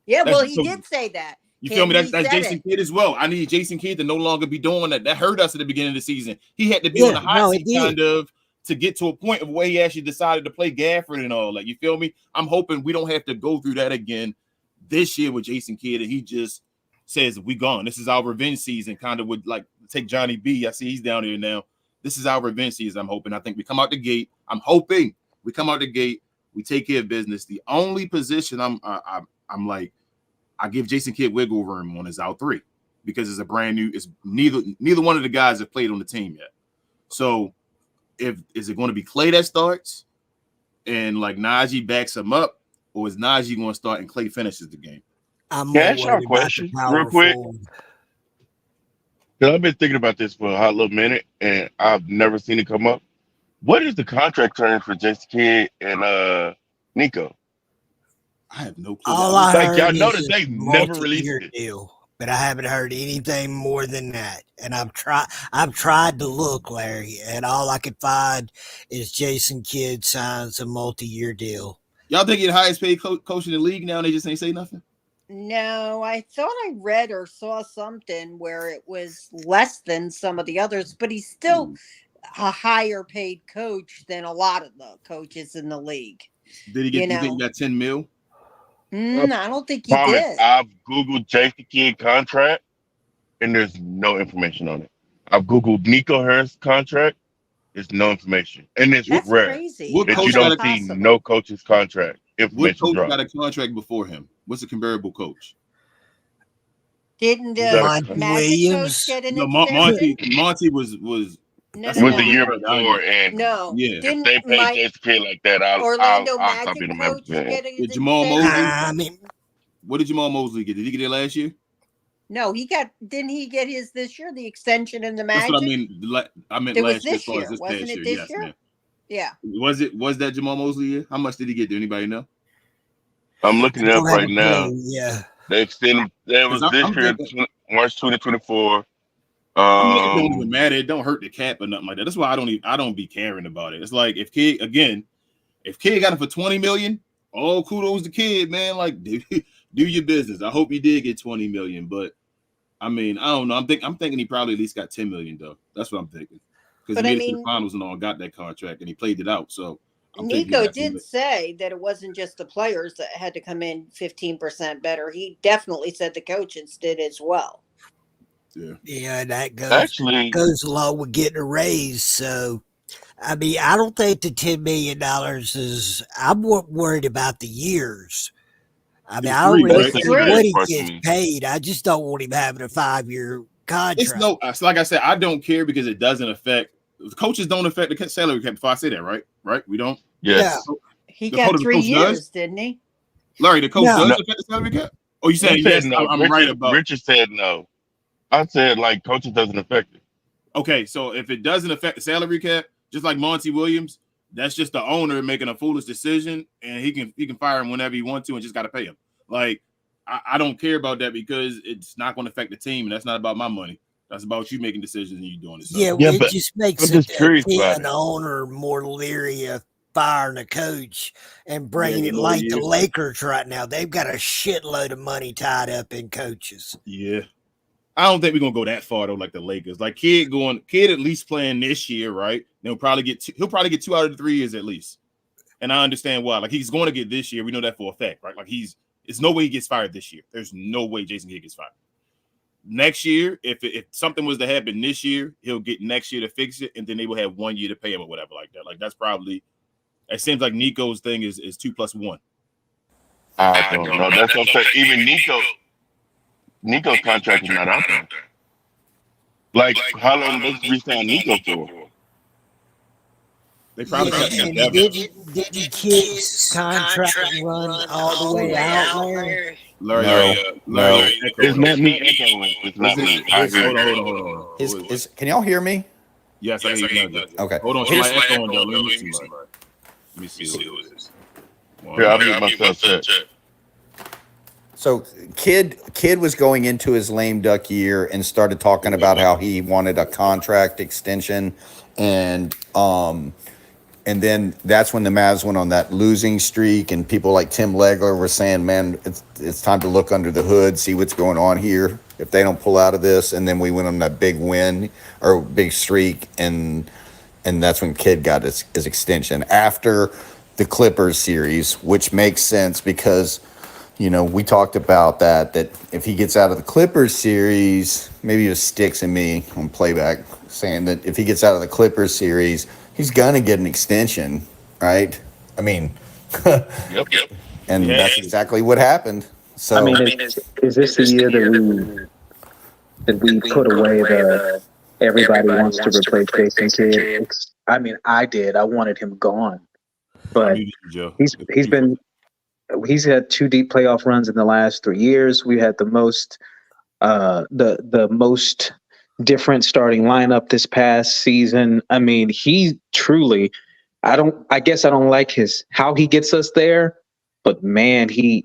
Yeah, he did say that. You feel me? That's Jason Kidd as well. I need Jason Kidd to no longer be doing that. That hurt us at the beginning of the season. He had to be on the hot seat kind of to get to a point of where he actually decided to play Gafford and all that. You feel me? I'm hoping we don't have to go through that again this year with Jason Kidd, and he just says, we gone. This is our revenge season, kind of would like take Johnny B. I see he's down here now. This is our revenge season, I'm hoping. I think we come out the gate. I'm hoping we come out the gate. We take care of business. The only position I'm like, I give Jason Kidd wiggle room on his out 3 because it's a brand new. It's neither one of the guys have played on the team yet. So, is it going to be Klay that starts, and like Najee backs him up, or is Najee going to start and Klay finishes the game? Can I ask y'all a question real quick? Because I've been thinking about this for a hot little minute, and I've never seen it come up. What is the contract term for Jason Kidd and Nico? I have no clue. All I heard y'all notice they never released it. Deal, but I haven't heard anything more than that. And I've tried to look, Larry, and all I could find is Jason Kidd signs a multi-year deal. Y'all think he's the highest paid coach in the league now, and they just ain't say nothing? No, I thought I read or saw something where it was less than some of the others, but he's still a higher paid coach than a lot of the coaches in the league. Did he get? You think he got 10 mil? I don't think he Promise, did. I've Googled Jason Kidd contract, and there's no information on it. I've Googled Nico Harris contract. There's no information, and it's That's rare crazy. What that coach you don't see no coach's contract What information coach drop. got a contract before him? What's a comparable coach? Didn't Monty Magic Williams? coach get an No, extension? Monty was. No, that's It was the the year one before, and No. Yeah. if Didn't they pay my Jason Kidd like that, I'll Orlando stop Magic being a Mavericks coach fan. get an Did Jamal extension? Mosley? I mean, What did Jamal Mosley get? Did he get it last year? No, didn't he get his this year, the extension in the That's Magic? what I mean. I meant It was last year as this far as year, this wasn't past it year. this Yes, year? man. Yeah. Was that Jamal Mosley year? How much did he get? Do anybody know? I'm looking it up don't have right a now. clue. Yeah. They extended. That was 'Cause this I'm year, thinking- March 2024. I mean, it don't even matter. It don't hurt the cap or nothing like that. That's why I don't be caring about it. It's like if Kid got it for 20 million, all kudos to Kid, man. Like do your business. I hope he did get 20 million, but I mean, I don't know. I'm thinking he probably at least got 10 million though. That's what I'm thinking. Because he made it to the finals and all, got that contract, and he played it out. So Nico did say that it wasn't just the players that had to come in 15% better. He definitely said the coaches did as well. Yeah, that goes along with getting a raise. So, I mean, I don't think the $10 million is. I'm more worried about the years. I mean, I don't really care what he gets paid. I just don't want him having a 5-year contract. It's like I said, I don't care because it doesn't affect. The coaches don't affect the salary cap. If I say that, right? We don't. Yes. Yeah. He got 3 years, didn't he? Larry, the coach does affect the salary cap. Oh, you said yes? No. I'm right about. Richard said no. I said like coaches doesn't affect it. Okay, so if it doesn't affect the salary cap, just like Monty Williams, that's just the owner making a foolish decision, and he can fire him whenever he wants to, and just got to pay him. Like I don't care about that because it's not going to affect the team, and that's not about my money. That's about you making decisions and you doing it. So. Yeah, it just makes an owner more leery of firing a coach and bringing it like the Lakers right now. They've got a shitload of money tied up in coaches. Yeah. I don't think we're gonna go that far though, like the Lakers. Like Kid at least playing this year, right? He'll probably get 2 out of the 3 years at least. And I understand why. Like he's going to get this year. We know that for a fact, right? Like it's no way he gets fired this year. There's no way Jason Kidd gets fired. Next year, if something was to happen this year, he'll get next year to fix it, and then they will have 1 year to pay him or whatever like that. Like that's probably. It seems like Nico's thing is 2 + 1. I don't know. That's what I'm saying. Even Nico's contract is not out there. Like, how long does we sign Nico for? They probably didn't Kid's contract run all the way out, Larry? Larry, it's not me echoing. It's not me. Hold on. Can y'all hear me? Yes, I hear you. Okay. Hold on. Somebody echoing though. Let me see who it is. Yeah, I'll mute myself. So Kid was going into his lame duck year and started talking about how he wanted a contract extension, and then that's when the Mavs went on that losing streak, and people like Tim Legler were saying, "Man, it's time to look under the hood, see what's going on here. If they don't pull out of this," and then we went on that big win or big streak, and that's when Kid got his extension after the Clippers series, which makes sense because. You know, we talked about that if he gets out of the Clippers series, maybe it was Sticks and me on Playback saying that if he gets out of the Clippers series, he's going to get an extension, right? I mean, Yep. And that's exactly what happened. So, I mean, is this the year that we put away the everybody wants to replace Jason Kidd? I mean, I did. I wanted him gone. But he's had 2 deep playoff runs in the last 3 years. We had the most different starting lineup this past season. I mean, he truly, I guess I don't like how he gets us there, but man, the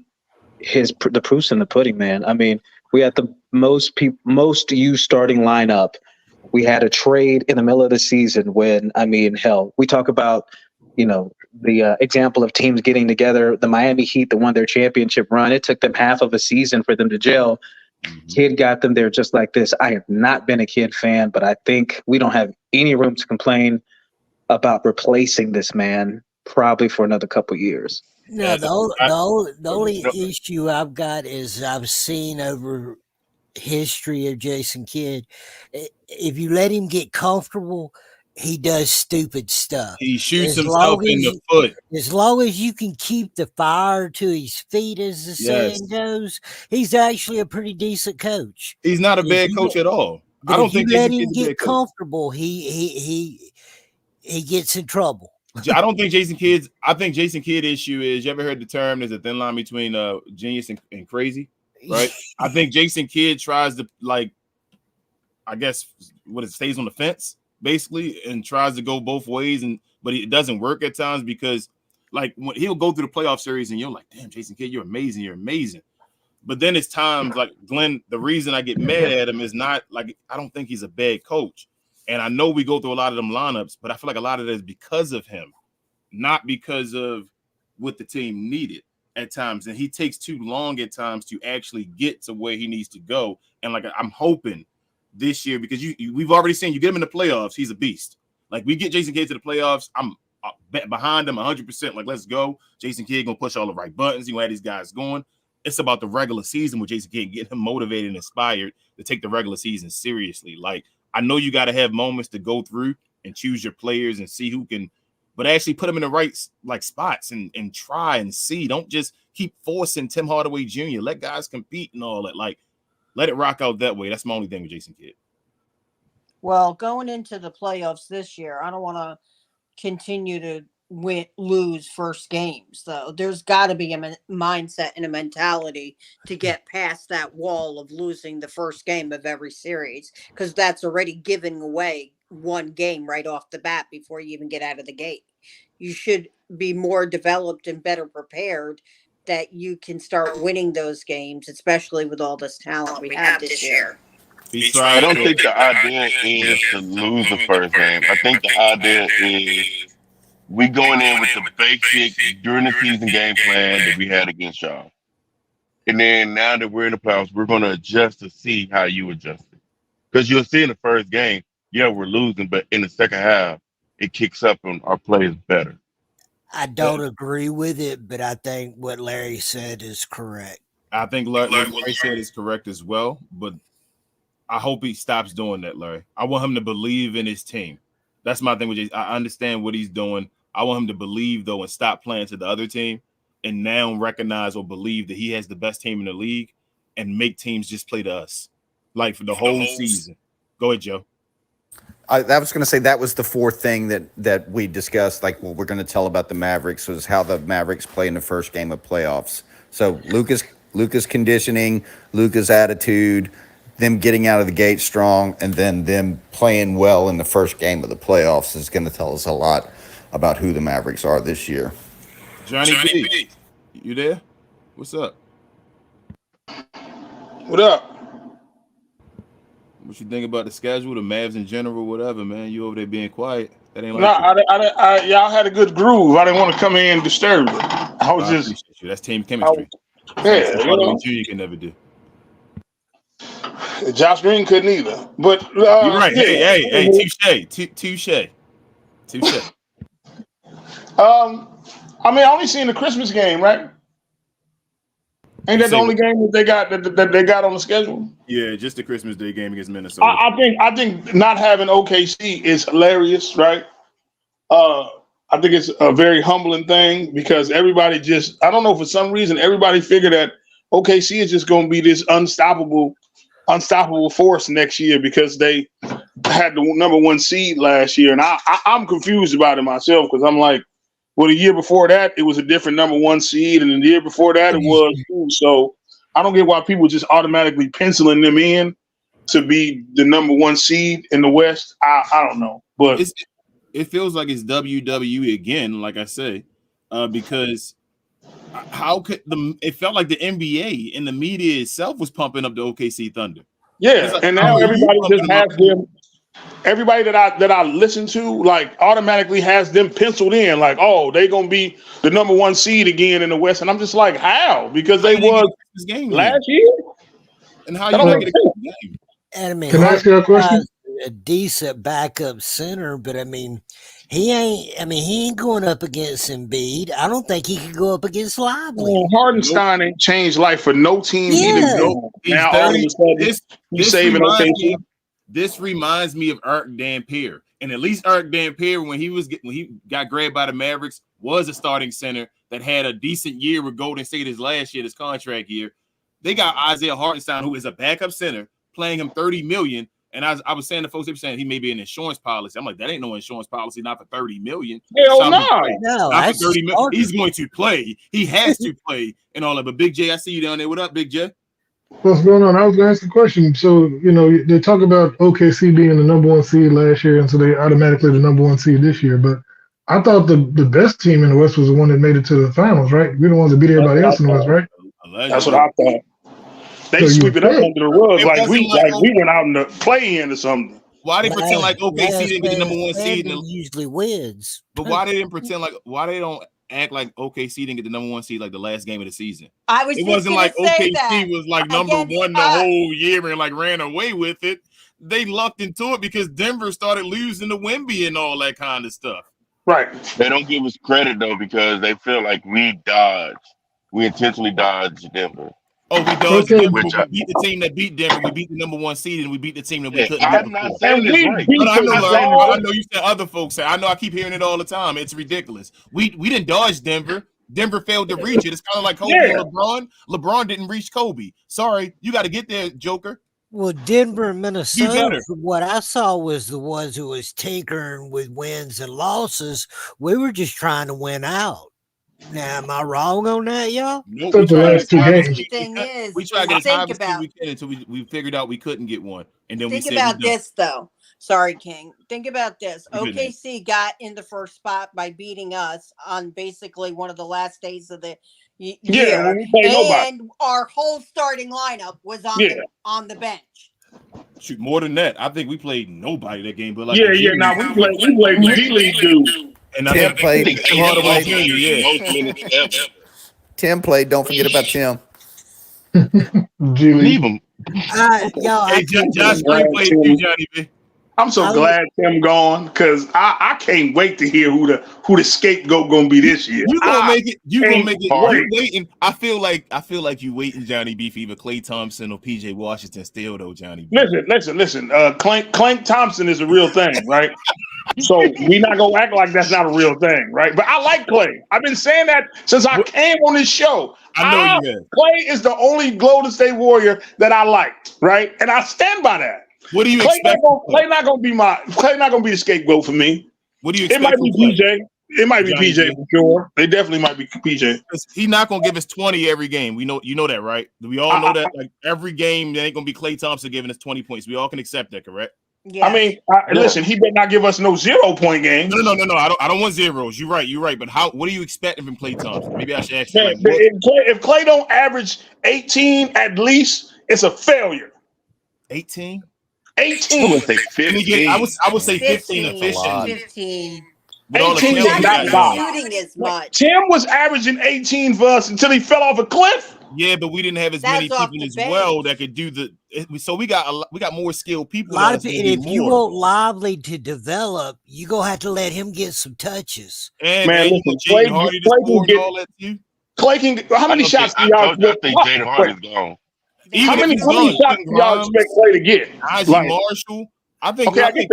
proof's in the pudding, man. I mean, we had the most used starting lineup. We had a trade in the middle of the season when, I mean, hell, we talk about, you know, the example of teams getting together, the Miami Heat that won their championship run, it took them half of a season for them to gel. Kid got them there just like this. I have not been a Kid fan, but I think we don't have any room to complain about replacing this man probably for another couple years. No, the only issue I've got is I've seen over history of Jason Kidd. If you let him get comfortable, he does stupid stuff. He shoots himself in the foot. As long as you can keep the fire to his feet, as the saying goes, he's actually a pretty decent coach. He's not a bad coach at all. I don't think let him get comfortable. He gets in trouble. I don't think Jason Kidd's. I think Jason Kidd issue is, you ever heard the term? There's a thin line between genius and crazy, right? I think Jason Kidd tries to, like, I guess what it stays on the fence basically, and tries to go both ways, but it doesn't work at times because, like, when he'll go through the playoff series and you're like, damn, Jason Kidd, you're amazing. But then it's times like Glenn. The reason I get mad at him is not like I don't think he's a bad coach. And I know we go through a lot of them lineups, but I feel like a lot of that is because of him, not because of what the team needed at times. And he takes too long at times to actually get to where he needs to go. And like I'm hoping this year, because we've already seen you get him in the playoffs, he's a beast. Like we get Jason Kidd to the playoffs, I'm behind him 100%. Like let's go. Jason Kidd gonna push all the right buttons. He gonna have these guys going. It's about the regular season with Jason Kidd, getting him motivated and inspired to take the regular season seriously. Like I know you got to have moments to go through and choose your players and see who can, but actually put them in the right like spots and try and see. Don't just keep forcing Tim Hardaway Jr. Let guys compete and all that. Like let it rock out that way. That's my only thing with Jason Kidd. Well, going into the playoffs this year, I don't want to continue to lose first games, though. There's got to be a mindset and a mentality to get past that wall of losing the first game of every series, because that's already giving away one game right off the bat before you even get out of the gate. You should be more developed and better prepared that you can start winning those games, especially with all this talent we have this year. I don't think the idea is to lose the first game. I think the idea is we going in with the basic during the season game plan that we had against y'all. And then now that we're in the playoffs, we're going to adjust to see how you adjusted. Because you'll see in the first game, yeah, we're losing, but in the second half, it kicks up and our play is better. I don't agree with it, but I think what Larry said is correct. I think what Larry said is correct as well, but I hope he stops doing that, Larry. I want him to believe in his team. That's my thing with Jason. I understand what he's doing. I want him to believe, though, and stop playing to the other team and now recognize or believe that he has the best team in the league and make teams just play to us, like for the whole season. Go ahead, Joe. I was going to say that was the fourth thing that we discussed, like what we're going to tell about the Mavericks was how the Mavericks play in the first game of playoffs. So Luka's conditioning, Luka's attitude, them getting out of the gate strong, and then them playing well in the first game of the playoffs is going to tell us a lot about who the Mavericks are this year. Johnny B, you there? What's up? What up? What you think about the schedule, the Mavs in general, whatever, man? You over there being quiet. That ain't like y'all had a good groove. I didn't want to come in and disturb it. I was just you. That's team chemistry. You can never do. Josh Green couldn't either. But you're right. Hey, touche. I mean, I only seen the Christmas game, right? Ain't that the only game that they got on the schedule? Yeah, just the Christmas Day game against Minnesota. I think not having OKC is hilarious, right? I think it's a very humbling thing because everybody I don't know, for some reason everybody figured that OKC is just going to be this unstoppable force next year because they had the number one seed last year, and I'm confused about it myself because I'm like, well, the year before that, it was a different number one seed, and the year before that, it was too. So I don't get why people just automatically penciling them in to be the number one seed in the West. I don't know, but it feels like it's WWE again, like I say, because how could it felt like the NBA and the media itself was pumping up the OKC Thunder. Yeah, like, and now everybody just has them. Everybody that I listen to, like, automatically has them penciled in, like, oh, they gonna be the number one seed again in the West, and I'm just like, how? Because they was last year. And how you make it a game? And I mean, can I ask you a question? a decent backup center, but I mean, he ain't going up against Embiid. I don't think he could go up against Lively. Well, Hardenstein ain't changed life for no team Yeah. either. Nope. Now all of a sudden he's saving OKC. This reminds me of Eric Dampier. And at least Eric Dampier, when he got grabbed by the Mavericks, was a starting center that had a decent year with Golden State his last year, his contract year. They got Isaiah Hartenstein, who is a backup center, playing him $30 million. And I was saying to folks, they were saying he may be an insurance policy. I'm like, that ain't no insurance policy, not for $30 million. Hell no. Not for $30 million. He's going to play. He has to play and all that. But Big J, I see you down there. What up, Big J? What's going on? I was going to ask a question. So, they talk about OKC being the number 1 seed last year, and so they automatically the number 1 seed this year. But I thought the best team in the West was the one that made it to the finals, right? We're the ones that beat everybody else in the West, right? That's what I thought. They sweep it up under the rug like we went out in the play-in or something. Why they pretend like OKC didn't get the number 1 seed? Usually wins. But why they didn't pretend like they don't act like OKC didn't get the number 1 seed like the last game of the season? It wasn't like OKC was like number 1 the whole year and like ran away with it. They lucked into it because Denver started losing to Wemby and all that kind of stuff. Right. They don't give us credit though because they feel like we intentionally dodged Denver. Oh, we dodged Denver. We beat the team that beat Denver. We beat the number 1 seed, and we beat the team that we couldn't. I'm not saying this right. I know you said other folks say. I know I keep hearing it all the time. It's ridiculous. We didn't dodge Denver. Denver failed to reach it. It's kind of like Kobe and LeBron. LeBron didn't reach Kobe. Sorry, you got to get there, Joker. Well, Denver and Minnesota, from what I saw, was the ones who was tinkering with wins and losses. We were just trying to win out. Now, am I wrong on that, y'all? Nope. The last 2 games. The thing is, we tried to get as high as we can until we figured out we couldn't get one. And then think about this, though. Sorry, King. Think about this. OKC got in the first spot by beating us on basically one of the last days of the year. And our whole starting lineup was on the bench. Shoot, more than that. I think we played nobody that game. But like now we played G-League dude. And Tim played. Tim played. Don't forget about Tim. Leave him. Josh Green played too, Johnny B. I'm so glad Tim gone because I can't wait to hear who the scapegoat gonna be this year. You gonna make it. You waiting. I feel like you waiting, Johnny B, for either Klay Thompson or PJ Washington still though, Johnny B. Listen. Clank Thompson is a real thing, right? So we not gonna act like that's not a real thing, right? But I like Klay. I've been saying that since I came on this show. I know you have. Klay is the only Golden State Warrior that I liked, right? And I stand by that. What do you expect? Klay not gonna be the scapegoat for me. What do you expect? It might be PJ. It might be PJ for sure. They definitely might be PJ. He's not gonna give us 20 every game. You know that, right? We all know that. Like every game, there ain't gonna be Klay Thompson giving us 20 points. We all can accept that, correct? Yeah. I mean, listen. He better not give us no 0-point games. No. I don't want zeros. You're right. But what do you expect from Klay Thompson? Maybe I should ask you. If Klay don't average 18 at least, it's a failure. 18. 18. I would say 15. I would say 15 efficient. 15. 18 is not shooting as much. Tim was averaging 18 for us until he fell off a cliff. Yeah, but we didn't have as many people as well that could do the. So we got more skilled people. A lot of people. If you want Lively to develop, you gonna have to let him get some touches. And listen, Klay can. How many shots do y'all expect? I think Jaden Hardy's gone. How many shots do y'all expect Klay to get? Isaac Marshall. I think Klay take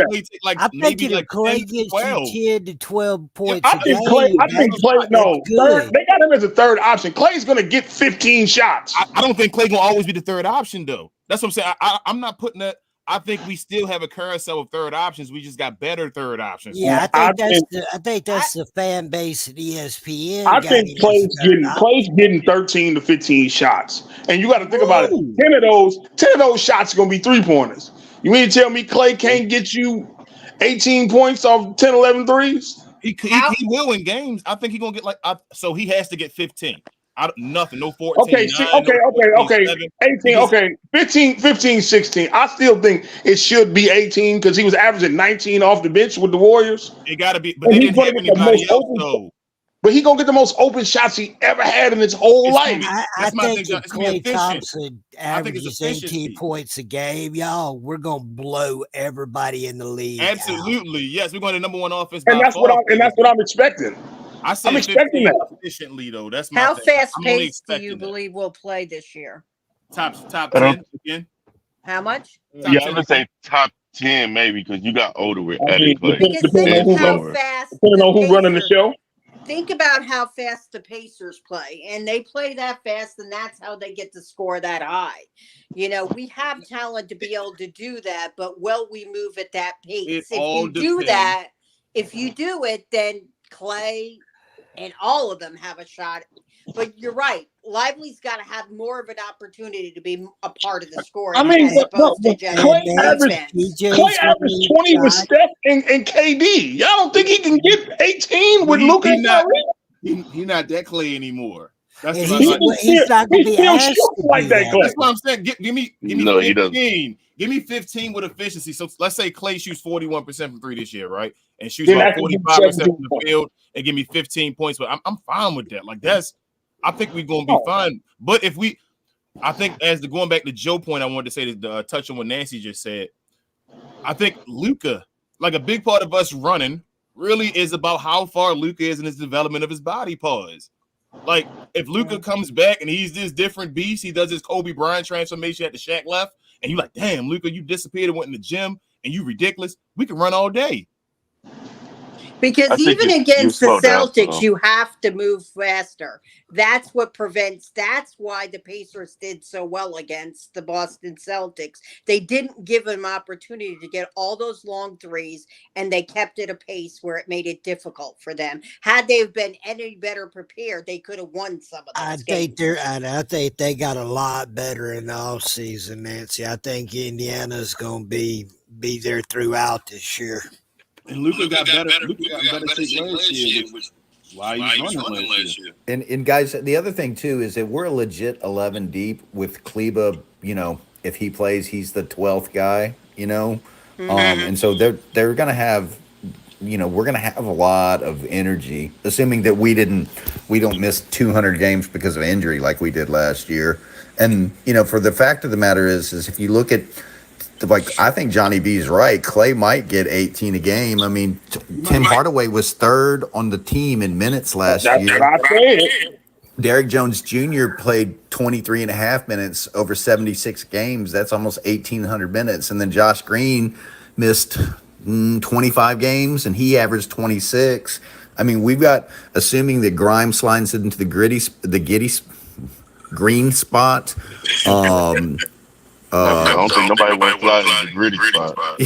Klay gets 10 to 12 points. I think Klay. No, they got him as a third option. Klay's going to get 15 shots. I don't think Klay going to always be the third option, though. That's what I'm saying. I'm not putting that. I think we still have a carousel of third options. We just got better third options. Yeah, I think that's the fan base at ESPN. I think Klay's getting 13 to 15 shots, and you got to think about it. 10 of those shots are going to be 3-pointers. You mean to tell me Klay can't get you 18 points off 10, 11 threes? He will in games. I think he's going to get so he has to get 15. Nothing, no 14. Okay, 18, 15, 16. I still think it should be 18 because he was averaging 19 off the bench with the Warriors. It got to be, but they didn't have anybody else, though. but he gonna get the most open shots he ever had in his whole life. I think if Klay Thompson averages 18 points a game, y'all, we're gonna blow everybody in the league. Absolutely, yes, we're going to number one offense. And that's what I'm expecting. I'm expecting that efficiently, though. That's my how thing. fast paced do you believe we'll play this year? Top 10 again. How much? Yeah, I'm gonna say top 10 maybe because you got older with added Klay. Because think of how fast. Depending on who's running the show. Think about how fast the Pacers play, and they play that fast, and that's how they get to score that high. You know, we have talent to be able to do that, but will we move at that pace? If you do it, then Klay and all of them have a shot. But you're right. Lively's got to have more of an opportunity to be a part of the scoring. I mean, Klay averaged 20 with Steph and KD. Y'all don't think he can get 18 with Luka and Kyrie? He's not that Klay anymore. That's He's not going to be asked like that. That's what I'm saying. Give me No, 15. Give me 15 with efficiency. So let's say Klay shoots 41% from three this year, right? And shoots about 45% from the field, and give me 15 points. But I'm fine with that. Like I think we're gonna be fine. But I think going back to Joe's point, I wanted to say to touch on what Nancy just said. I think Luka, like a big part of us running, really is about how far Luka is in his development of his body pause. Like if Luka comes back and he's this different beast, he does his Kobe Bryant transformation at the Shaq left, and you're like, damn, Luka, you disappeared and went in the gym, and you ridiculous. We can run all day. Because even against the Celtics, you have to move faster. That's what prevents. That's why the Pacers did so well against the Boston Celtics. They didn't give them opportunity to get all those long threes, and they kept it a pace where it made it difficult for them. Had they been any better prepared, they could have won some of those games. I think they got a lot better in the offseason, Nancy. I think Indiana's going to be there throughout this year. And Luka got better shape last year, which why he's running last year. And guys, the other thing too is that we're a legit 11 deep with Kleba. You know, if he plays, he's the 12th guy. You know, and so they're gonna have, you know, we're gonna have a lot of energy, assuming that we don't miss 200 games because of injury like we did last year. And you know, for the fact of the matter is if you look at, like, I think Johnny B is right. Klay might get 18 a game. I mean, Tim Hardaway was third on the team in minutes last year. Derrick Jones Jr. played 23 and a half minutes over 76 games. That's almost 1,800 minutes. And then Josh Green missed 25 games, and he averaged 26. I mean, we've got, assuming that Grimes slides into the Giddy green spot. I don't think nobody wants to slide in the gritty spot.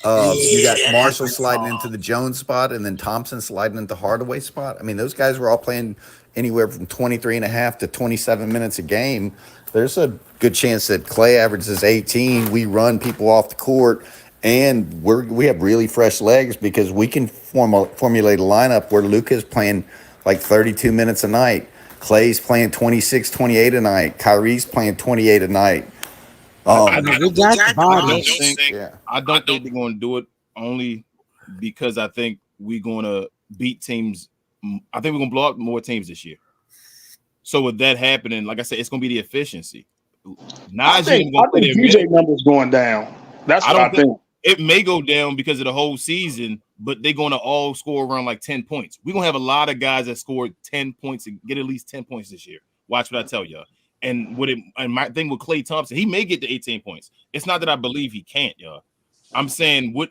You got Marshall sliding into the Jones spot, and then Thompson sliding into Hardaway spot. I mean, those guys were all playing anywhere from 23 and a half to 27 minutes a game. There's a good chance that Klay averages 18. We run people off the court, and we have really fresh legs because we can formulate a lineup where Luka's playing like 32 minutes a night. Klay's playing 26, 28 a night. Kyrie's playing 28 a night. I don't think they're going to do it only because I think we're going to beat teams. I think we're going to blow up more teams this year. So with that happening, like I said, it's going to be the efficiency. I think DJ numbers going down. That's what I think. It may go down because of the whole season, but they're going to all score around like 10 points. We're going to have a lot of guys that scored 10 points and get at least 10 points this year. Watch what I tell y'all. And my thing with Klay Thompson, he may get to 18 points. It's not that I believe he can't, y'all. I'm saying, what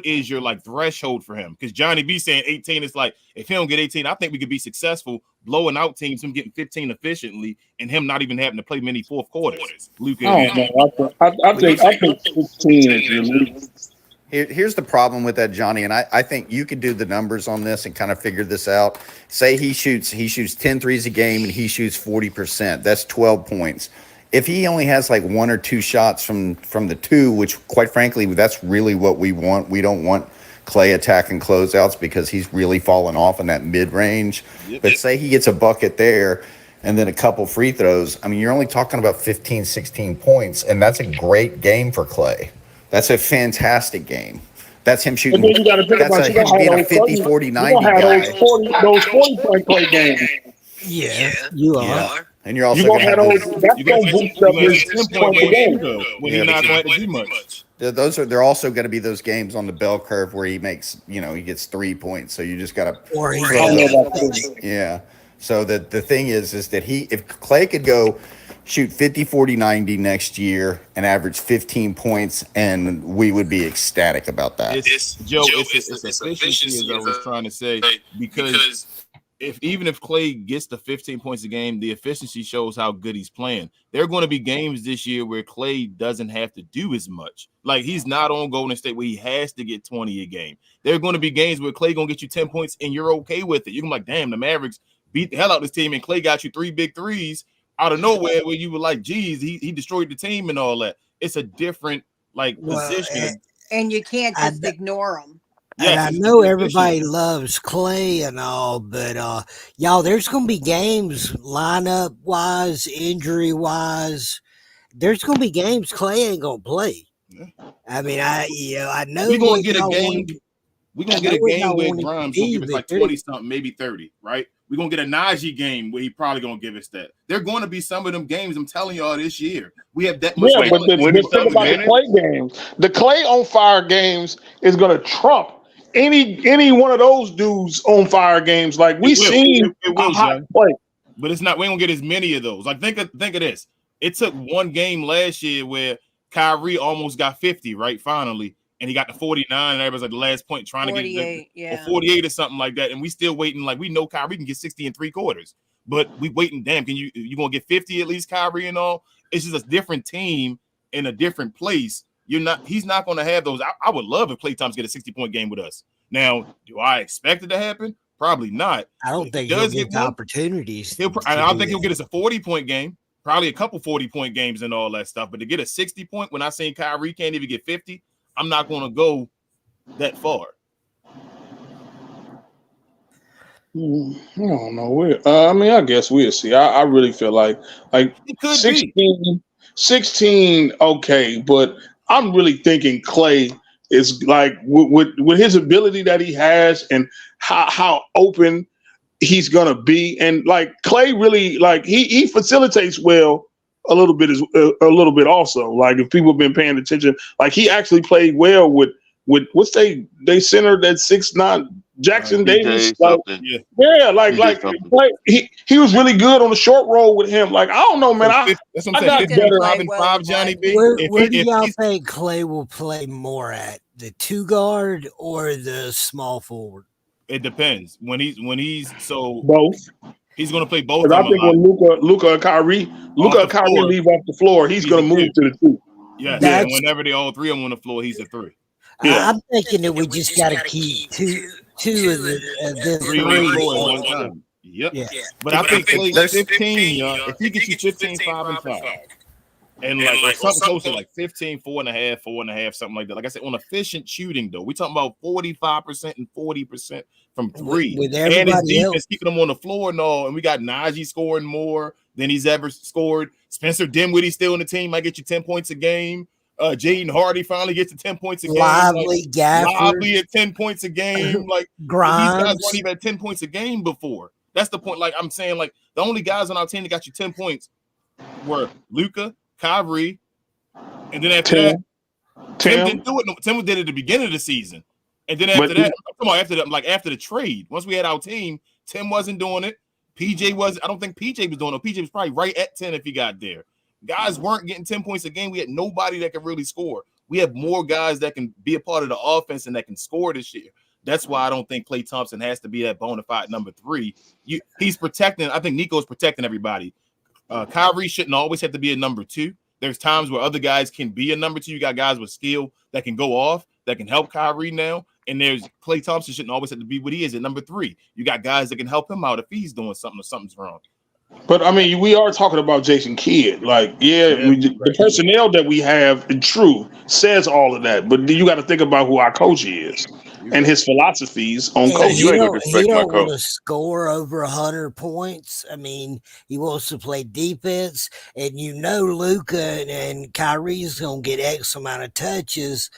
is your like threshold for him? Because Johnny B saying 18 is like, if he don't get 18, I think we could be successful blowing out teams, him getting 15 efficiently, and him not even having to play many fourth quarters. Luka, I think 16 is released. Here's the problem with that, Johnny, and I think you could do the numbers on this and kind of figure this out. Say he shoots 10 threes a game and he shoots 40%. That's 12 points. If he only has like one or two shots from the two, which quite frankly, that's really what we want. We don't want Klay attacking closeouts because he's really fallen off in that mid-range. But say he gets a bucket there and then a couple free throws. I mean, you're only talking about 15, 16 points, and that's a great game for Klay. That's a fantastic game. That's him And shooting. then you got to think That's about him being a 50, 40, 90 you're gonna have guy. those 40-point play games. Yeah, you are. Yeah. And you're also You're going to gonna have have those. those. That's You got gonna some boost up his 10-point point games game. too, though, when Yeah, he's but not you- going to do much. They're also going to be those games on the bell curve where he makes, he gets 3 points. So you just got to. Or he I don't know about has that. Yeah. So the thing is that if Klay could go shoot 50, 40, 90 next year and average 15 points, and we would be ecstatic about that. It's efficiency, as I was trying to say, because even if Klay gets the 15 points a game, the efficiency shows how good he's playing. There are going to be games this year where Klay doesn't have to do as much. Like, he's not on Golden State where he has to get 20 a game. There are going to be games where Klay going to get you 10 points and you're okay with it. You're like, damn, the Mavericks beat the hell out of this team and Klay got you 3 big threes out of nowhere where you were like, geez, he destroyed the team and all that. It's a different position. And you can't just ignore them. And I know everybody loves Klay and all, but y'all, there's going to be games lineup wise, injury wise. There's going to be games Klay ain't going to play. Yeah. I mean, I know we're going to get a game. We're going to get a game where Grimes going to give us like 20 something, maybe 30, right? We're going to get a Najee game where he probably going to give us that. They're going to be some of them games, I'm telling y'all, this year. We have that much. Yeah, but think about the Klay games. The Klay on fire games is going to trump any one of those dudes on fire games. Like we seen it will, a hot play. But it's not. We don't get as many of those. Like think of this. It took one game last year where Kyrie almost got 50, right? Finally, and he got to 49, and everybody's like the last point trying to get or 48 or something like that. And we still waiting. Like we know Kyrie can get 60 in 3 quarters, but we waiting. Damn, can you gonna get 50 at least, Kyrie and all? It's just a different team in a different place. He's not going to have those. I would love if Klay Thompson get a 60-point game with us. Now, do I expect it to happen? Probably not. I don't think he'll get the opportunities. I don't think he'll get us a 40-point game. Probably a couple 40-point games and all that stuff. But to get a 60-point, when I seen Kyrie can't even get 50, I'm not going to go that far. I don't know. I mean, I guess we'll see. I really feel like 16, okay, but I'm really thinking Klay is like with his ability that he has and how open he's gonna be, and like Klay really like he facilitates well a little bit also. Like if people have been paying attention, like he actually played well with what's they center that 6'9" Jackson Davis. Like, he was really good on the short roll with him. Like I don't know, man. I got better. Johnny B. Where do y'all think Klay will play more at? The 2 guard or the small forward? It depends. When he's both. He's going to play both. I think when Luka and Kyrie leave off the floor, he's going to move to the 2. Yeah, whenever they all 3 of them on the floor, he's a 3. Yeah. I'm thinking that we just got to keep two of the 3 at one time. Yep. Yeah. But I think Klay 15, if he gets you 15, 5, and 5, and like something close to like 15, 4.5, something like that. Like I said, on efficient shooting, though, we're talking about 45% and 40% from 3. With and his everybody defense else keeping them on the floor and all. And we got Najee scoring more than he's ever scored. Spencer Dinwiddie still in the team, might get you 10 points a game. Jaden Hardy finally gets to 10 points a game. Lively, Gafford. Lively at 10 points a game. Like Grimes. These guys weren't even at 10 points a game before. That's the point. Like I'm saying, like the only guys on our team that got you 10 points were Luka, Kyrie, and then after that, Tim didn't do it. Tim did it at the beginning of the season, and then after that, come on, after the trade, once we had our team, Tim wasn't doing it. PJ was. I don't think PJ was doing it. PJ was probably right at 10 if he got there. Guys weren't getting 10 points a game. We had nobody that could really score. We have more guys that can be a part of the offense and that can score this year. That's why I don't think Klay Thompson has to be that bona fide number 3. He's protecting. I think Nico's protecting everybody. Kyrie shouldn't always have to be a number 2. There's times where other guys can be a number 2. You got guys with skill that can go off, that can help Kyrie now. And there's Klay Thompson shouldn't always have to be what he is at number 3. You got guys that can help him out if he's doing something or something's wrong. But I mean, we are talking about Jason Kidd. Like, the personnel that we have, true, says all of that. But you got to think about who our coach is. and his philosophies on And coaching. You ain't gonna he respect my don't want to coach. score over 100 points. I mean, he wants to play defense, and Luka and Kyrie's gonna get X amount of touches.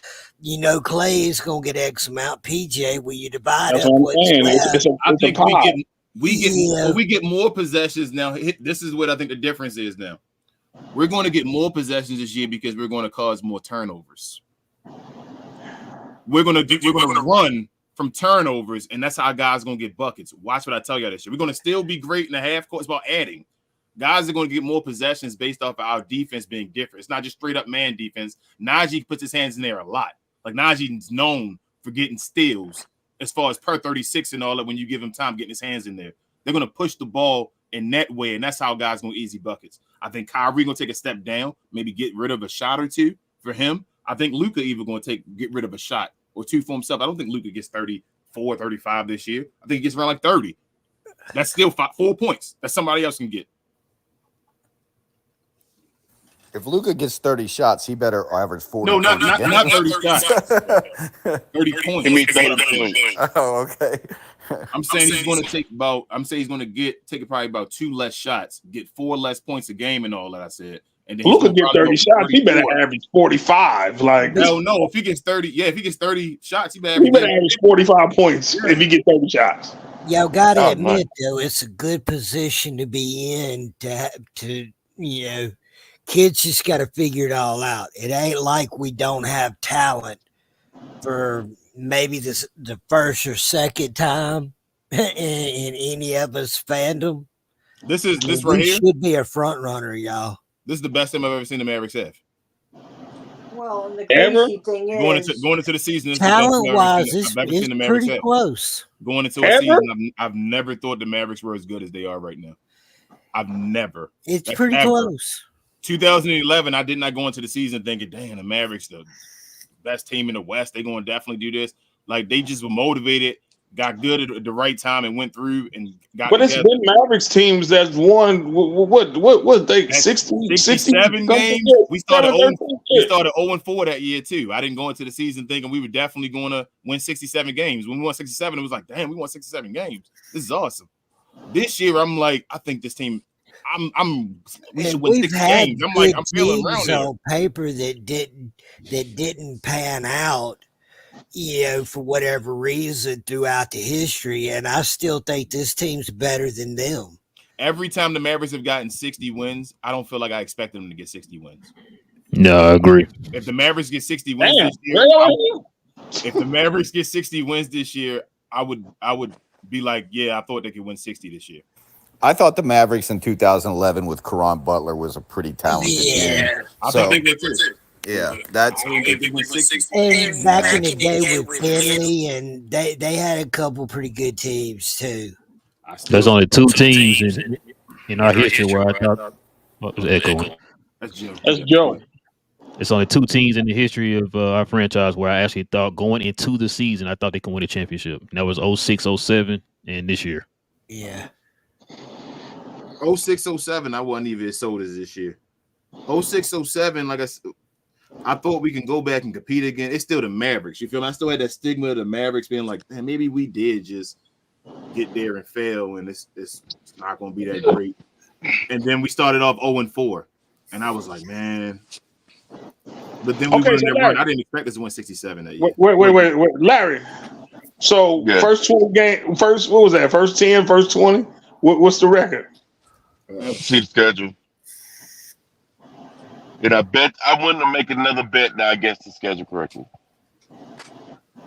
Clay is gonna get X amount. PJ, will you divide That's up what I'm what's saying. left? I It's a think pie. we get more possessions now. This is what I think the difference is now. We're going to get more possessions this year because we're going to cause more turnovers. We're going to run from turnovers, and that's how guys are going to get buckets. Watch what I tell you this year. We're going to still be great in the half court. It's about adding. Guys are going to get more possessions based off of our defense being different. It's not just straight up man defense. Najee puts his hands in there a lot. Like Najee's known for getting steals as far as per 36 and all that when you give him time getting his hands in there. They're going to push the ball in that way, and that's how guys going to easy buckets. I think Kyrie going to take a step down, maybe get rid of a shot or two for him. I think Luka even going to get rid of a shot or two for himself. I don't think Luka gets 34, 35 this year. I think he gets around like 30. That's still 4 points that somebody else can get. If Luka gets 30 shots, he better average 40. No, not 30 shots. 30 points. He means 30 points. Oh, okay. I'm saying he's going to take take probably about 2 less shots, get 4 less points a game and all that I said. And then Luka get 30 shots. He better average 45. Like no. If he gets 30 shots, he better average 45 points if he gets 30 shots. Y'all gotta admit though, it's a good position to be in to kids just got to figure it all out. It ain't like we don't have talent for maybe the first or second time in any of us fandom. This we right here should be a front runner, y'all. This is the best time I've ever seen the Mavericks have. Well, and the crazy thing is going into the season, talent wise, it's pretty close. Going into a season, I've never thought the Mavericks were as good as they are right now. I've never. It's pretty close. 2011, I did not go into the season thinking, "Damn, the Mavericks, the best team in the West. They're going to definitely do this." Like they just were motivated, got good at the right time, and went through and got. But it's been Mavericks teams that's won. What they 67 games. Yeah, we started 0-4 that year too. I didn't go into the season thinking we were definitely going to win 67 games. When we won 67, it was like, damn, we won 67 games. This is awesome. This year, I'm like, I think this team. We should win 6 games. I'm like, I'm feeling around on paper that didn't pan out, for whatever reason throughout the history, and I still think this team's better than them. Every time the Mavericks have gotten 60 wins, I don't feel like I expected them to get 60 wins. No, I agree. If the Mavericks get 60 wins this year, I would be like, yeah, I thought they could win 60 this year. I thought the Mavericks in 2011 with Caron Butler was a pretty talented team. I think they did too. Yeah, that's. And back in the day with Finley, and they had a couple pretty good teams too. There's only 2 teams in our history where I thought what was echoing. That's Joe. It's only 2 teams in the history of our franchise where I actually thought going into the season, I thought they could win a championship. And that was 06, 07, and this year. Yeah. 06, 07, I wasn't even as sold as this year. 06, 07, like I thought we can go back and compete again. It's still the Mavericks. You feel me? I still had that stigma of the Mavericks being like, man, maybe we did just get there and fail, and it's not going to be that great. And then we started off 0-4, and I was like, man. But then we went in there. I didn't expect us to win 67 that year. Wait, Larry. So first 20 game, what was that? First 10, first 20. What's the record? See the schedule. And I bet I want to make another bet that I guessed the schedule correctly.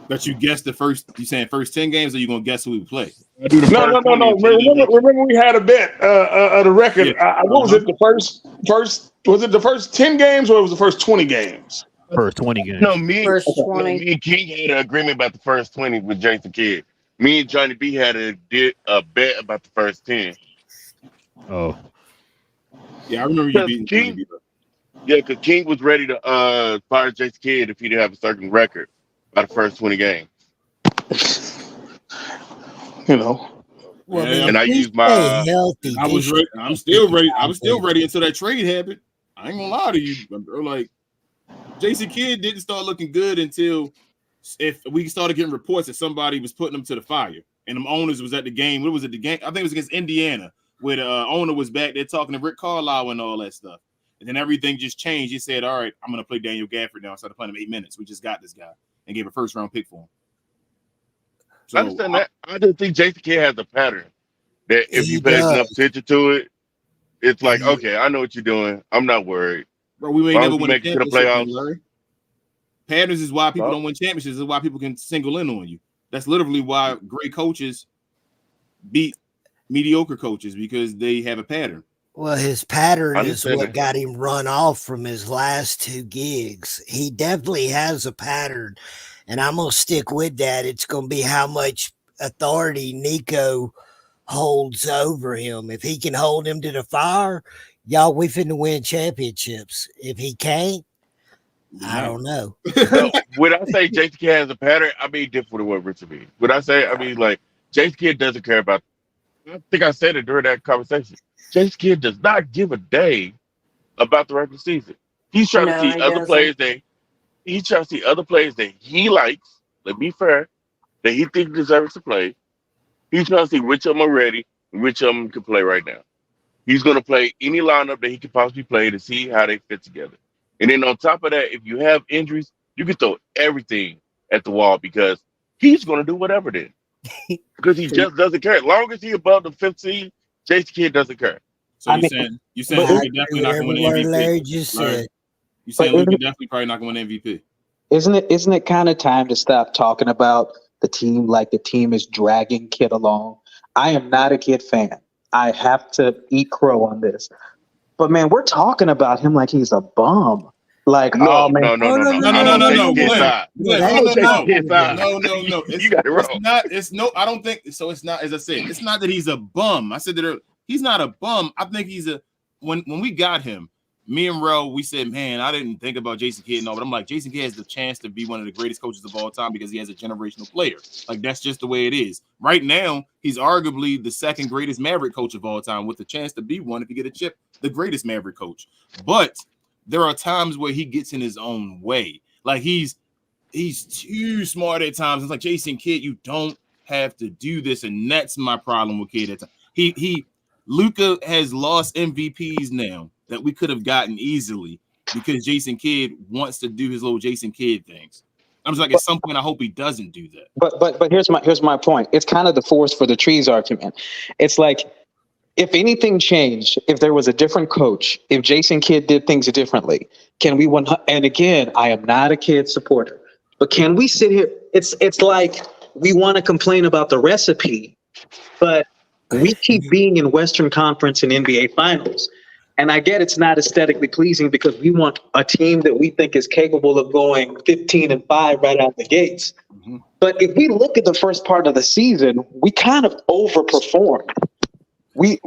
But you guessed the first. You saying first 10 games, or you gonna guess who we play? No. Remember, we had a bet of the record. Yeah. What was it? The first? Was it the first 10 games, or it was the first 20 games? First 20 games. No, me first 20. and King had an agreement about the first 20 with Jason Kidd. Me and Johnny B had a bet about the first 10. Oh. Yeah, I remember you beating King. Yeah, because King was ready to fire Jason Kidd if he didn't have a certain record by the first 20 games. Well, and I used my. Healthy. I was ready. I'm still ready. I was still ready until that trade happened. I ain't gonna lie to you. Like, Jason Kidd didn't start looking good until if we started getting reports that somebody was putting them to the fire, and them owners was at the game. What was it? The game? I think it was against Indiana, where the owner was back there talking to Rick Carlisle and all that stuff. And then everything just changed. He said, "All right, I'm going to play Daniel Gafford now instead of playing him 8 minutes. We just got this guy and gave a first-round pick for him." So, I understand that. I just think Jason Kidd has a pattern that if you pay enough attention to it, it's like, okay, I know what you're doing. I'm not worried. Bro, we ain't never win a championship, playoffs. Larry. Patterns is why people don't win championships. Is why people can single in on you. That's literally why great coaches beat mediocre coaches, because they have a pattern. Well, his pattern is what got him run off from his last 2 gigs. He definitely has a pattern, and I'm going to stick with that. It's going to be how much authority Nico holds over him. If he can hold him to the fire, y'all, we finna win championships. If he can't, I don't know. So, when I say Jason Kidd has a pattern, I mean different than what Richard means. When I say, I mean like Jason Kidd doesn't care about. I think I said it during that conversation. Jason Kidd does not give a day about the regular season. He's trying to see other players that he likes. Let me be fair, that he thinks deserves to play. He's trying to see which of them are ready and which of them can play right now. He's going to play any lineup that he could possibly play to see how they fit together. And then on top of that, if you have injuries, you can throw everything at the wall because he's going to do whatever then. Because he just doesn't care. As long as he's above the 5th seed, Jason Kidd doesn't care. So you're saying Luka definitely not going to win MVP. Larry just said. You saying Luka definitely probably not going to win MVP. Isn't it kind of time to stop talking about the team like the team is dragging Kidd along? I am not a Kidd fan. I have to eat crow on this. But man, we're talking about him like he's a bum. Like, no. No. You got it wrong. I don't think so. It's not, as I said, it's not that he's a bum. I said that he's not a bum. I think he's when we got him, me and Relle, we said, man, I didn't think about Jason Kidd and all, but I'm like, Jason Kidd has the chance to be one of the greatest coaches of all time because he has a generational player. Like, that's just the way it is. Right now, he's arguably the 2nd greatest Maverick coach of all time with the chance to be one, if you get a chip, the greatest Maverick coach. But there are times where he gets in his own way. Like, he's too smart at times. It's like, Jason Kidd, you don't have to do this, and that's my problem with Kidd at times. Luka has lost MVPs now that we could have gotten easily because Jason Kidd wants to do his little Jason Kidd things. I'm just like, at some point, I hope he doesn't do that. But here's my point. It's kind of the forest for the trees argument. It's like, if anything changed, if there was a different coach, if Jason Kidd did things differently, can we and again, I am not a Kidd supporter, but can we sit here? It's like we want to complain about the recipe, but we keep being in Western Conference and NBA Finals. And I get it's not aesthetically pleasing because we want a team that we think is capable of going 15-5 right out the gates. Mm-hmm. But if we look at the first part of the season, we kind of overperformed. We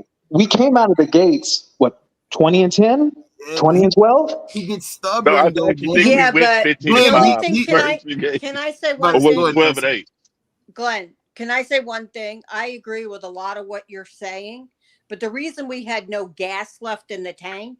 came out of the gates, 20-10, 20-12. He gets stubborn. But the only thing, can I say one thing? 12-8. Glenn, can I say one thing? I agree with a lot of what you're saying. But the reason we had no gas left in the tank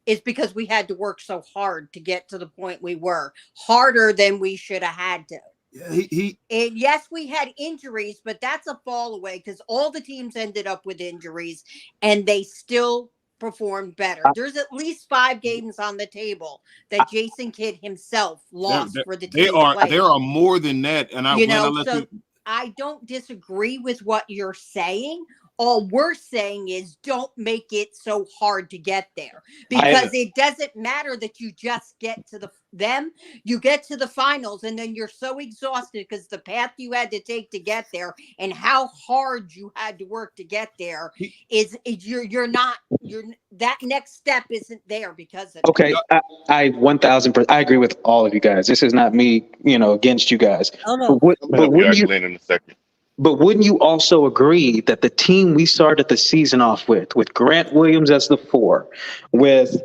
is because we had to work so hard to get to the point we were, harder than we should have had to. Yeah, and yes, we had injuries, but that's a fall away because all the teams ended up with injuries and they still performed better. There's at least 5 games on the table that Jason Kidd himself lost for the team. There are more than that, and I don't disagree with what you're saying. All we're saying is don't make it so hard to get there because it doesn't matter that you just get to you get to the finals and then you're so exhausted because the path you had to take to get there and how hard you had to work to get there that next step isn't there because of okay. I 1,000%. I agree with all of you guys. This is not me, against you guys. Oh no. But in a second. But wouldn't you also agree that the team we started the season off with Grant Williams as the 4, with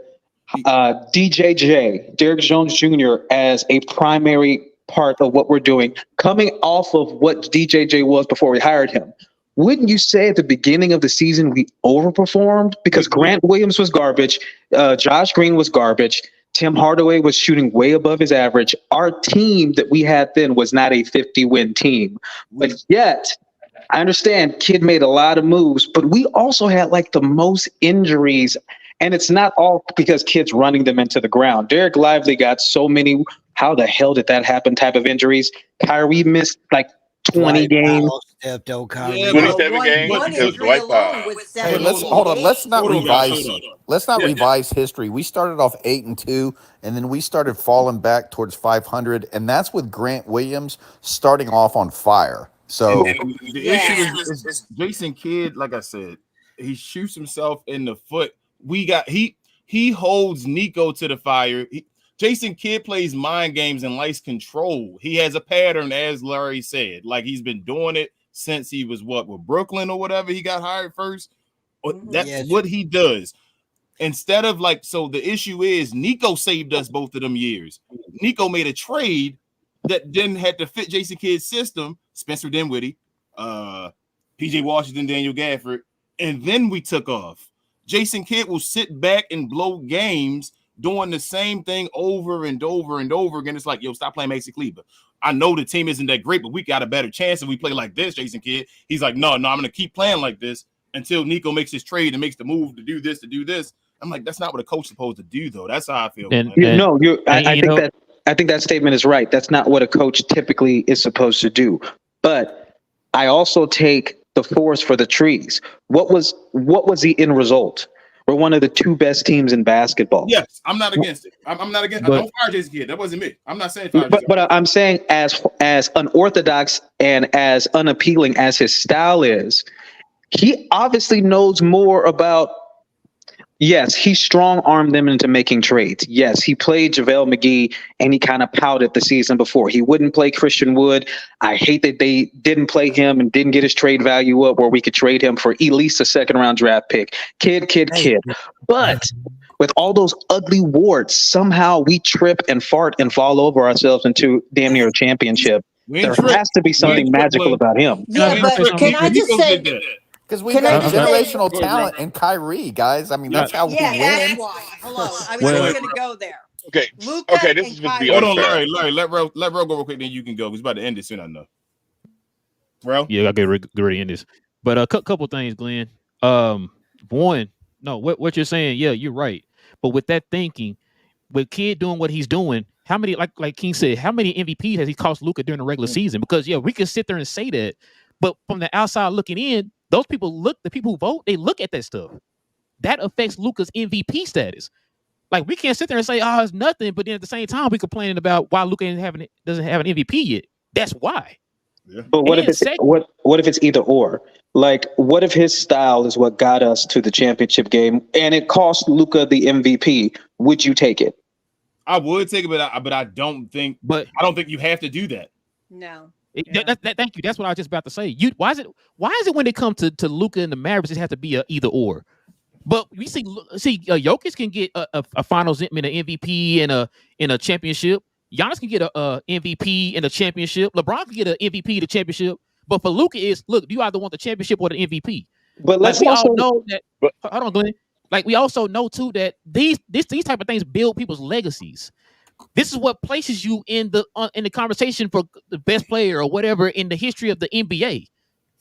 DJJ, Derrick Jones Jr. as a primary part of what we're doing, coming off of what DJJ was before we hired him, wouldn't you say at the beginning of the season we overperformed? Because Grant Williams was garbage, Josh Green was garbage, Tim Hardaway was shooting way above his average. Our team that we had then was not a 50-win team. But yet, I understand Kid made a lot of moves, but we also had like the most injuries. And it's not all because Kid's running them into the ground. Derek Lively got so many, how the hell did that happen type of injuries. Kyrie missed like 20 games. Stepped on Kyrie. Yeah, 27 games because Dwight Powell. Hey, let's not revise history. We started off 8-2, and then we started falling back towards 500, and that's with Grant Williams starting off on fire. So the issue is Jason Kidd, like I said, he shoots himself in the foot. He holds Nico to the fire. Jason Kidd plays mind games and likes control. He has a pattern, as Larry said. Like he's been doing it since he was with Brooklyn or whatever. He got hired first. That's what he does. Instead of so the issue is Nico saved us both of them years. Nico made a trade that then had to fit Jason Kidd's system, Spencer Dinwiddie, PJ Washington, Daniel Gafford, and then we took off. Jason Kidd will sit back and blow games doing the same thing over and over and over again. It's like, yo, stop playing Maxi Kleber. I know the team isn't that great, but we got a better chance if we play like this, Jason Kidd. He's like, no, I'm going to keep playing like this until Nico makes his trade and makes the move to do this, I'm like, that's not what a coach is supposed to do, though. That's how I feel. I think that statement is right. That's not what a coach typically is supposed to do. But I also take the forest for the trees. What was the end result? We're one of the two best teams in basketball. Yes, I'm not against it. I'm not against. Don't fire Jason Kidd. That wasn't me. I'm not saying fire. But I'm saying as unorthodox and as unappealing as his style is, he obviously knows more about. Yes, he strong-armed them into making trades. Yes, he played JaVale McGee, and he kind of pouted the season before. He wouldn't play Christian Wood. I hate that they didn't play him and didn't get his trade value up where we could trade him for at least a second-round draft pick. Kid. But with all those ugly warts, somehow we trip and fart and fall over ourselves into damn near a championship. There has to be something magical about him. Yeah, but can I just say... Because we got generational talent in Kyrie, guys. I mean, that's how we win. That's why. Hello, I was just going to go there. Okay, Luka this is going to be Hold on, unfair. Larry, let Ro go real quick, then you can go. He's about to end it soon, I know. Bro? Yeah, I get ready to end this. But a couple things, Glenn. One, no, what you're saying, yeah, you're right. But with that thinking, with Kid doing what he's doing, how many, like King said, how many MVPs has he cost Luka during the regular season? Because, yeah, we can sit there and say that. But from the outside looking in, the people who vote, they look at that stuff. That affects Luka's MVP status. Like, we can't sit there and say, oh, it's nothing, but then at the same time, we're complaining about why Luka doesn't have an MVP yet. That's why. Yeah. But what if it's either or? Like, what if his style is what got us to the championship game and it cost Luka the MVP? Would you take it? I would take it, but I don't think you have to do that. No. Thank you. That's what I was just about to say. Why is it when it comes to Luka and the Mavericks, it has to be a either or? But we see Jokic can get a finals an MVP and a championship. Giannis can get a MVP and a championship. LeBron can get an MVP to championship. But for Luka, do you either want the championship or the MVP? But all know that. Hold on, Glenn. Like, we also know too that these type of things build people's legacies. This is what places you in the conversation for the best player or whatever in the history of the NBA.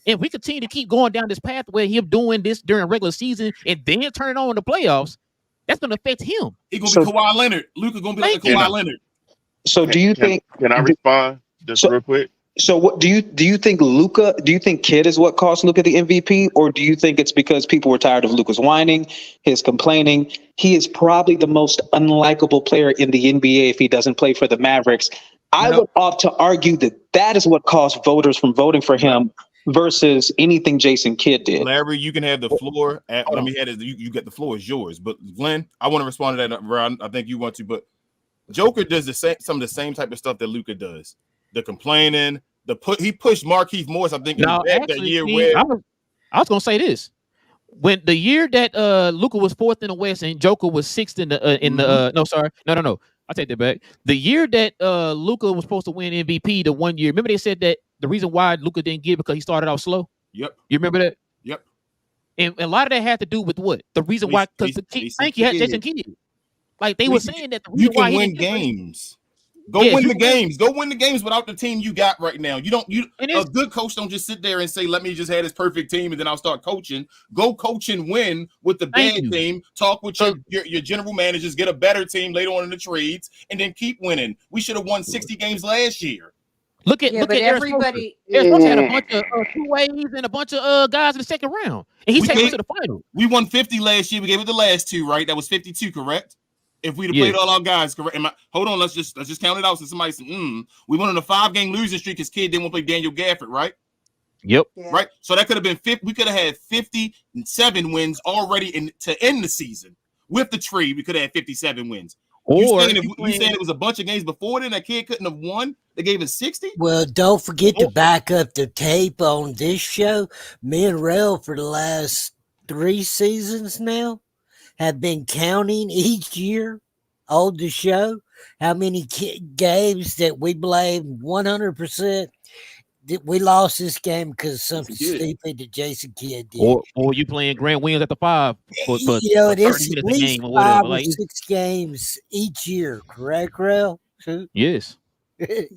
And we continue to keep going down this path where him doing this during regular season and then turning on in the playoffs, that's going to affect him. He's going to be Kawhi Leonard. Luka going to be like Kawhi Leonard. So do you think? Can I respond just real quick? So what do you think Luka? Do you think Kid is what cost Luka the MVP, or do you think it's because people were tired of Luka's whining, his complaining? He is probably the most unlikable player in the NBA if he doesn't play for the Mavericks. I would opt to argue that is what cost voters from voting for him versus anything Jason Kidd did. Larry, you can have the floor. You get the floor is yours. But Glenn, I want to respond to that. Ron, I think you want to, but Joker does some of the same type of stuff that Luka does. The complaining, he pushed Markieff Morris, I think, that year. I was gonna say this. When the year that Luka was fourth in the West and Joker was sixth in the no. I take that back. The year that Luka was supposed to win MVP, the 1 year. Remember they said that the reason why Luka didn't get it because he started off slow. Yep. You remember that? Yep. And a lot of that had to do with what? The reason why? Because thank you, Jason Kidd. Like they were saying that the you reason why can he win didn't get rid- games. Go Yes, win you the can win. games. Go win the games without the team you got right now. You don't. And A it's good coach don't just sit there and say, "Let me just have this perfect team and then I'll start coaching." Go coach and win with the thank bad you. team. Talk with your general managers. Get a better team later on in the trades, and then keep winning. We should have won 60 games last year. Look at Yeah, but Eric Spoelstra. everybody. Eric Spoelstra had a bunch of two-ways and a bunch of guys in the second round, and he We took us gave- to the final. We won 50 last year. We gave it the last two, right? That was 52, correct? If we'd have played all our guys, correct? Hold on, let's just count it out. Since somebody said, we went on a 5-game losing streak because Kid didn't want to play Daniel Gafford, right? Yep. Yeah. Right. So that could have been 50. We could have had 57 wins already to end the season. With the tree, we could have had 57 wins. Or you saying it was a bunch of games before then that Kid couldn't have won? They gave us 60? Well, don't forget to back up the tape on this show. Me and Relle for the last 3 seasons now have been counting each year on the show how many games that we blame 100% that we lost this game because something stupid that Jason Kidd did. Or you playing Grant Williams at the 5 for it is at minutes a least game or whatever. 5 or 6 games each year, correct, Relle? Yes.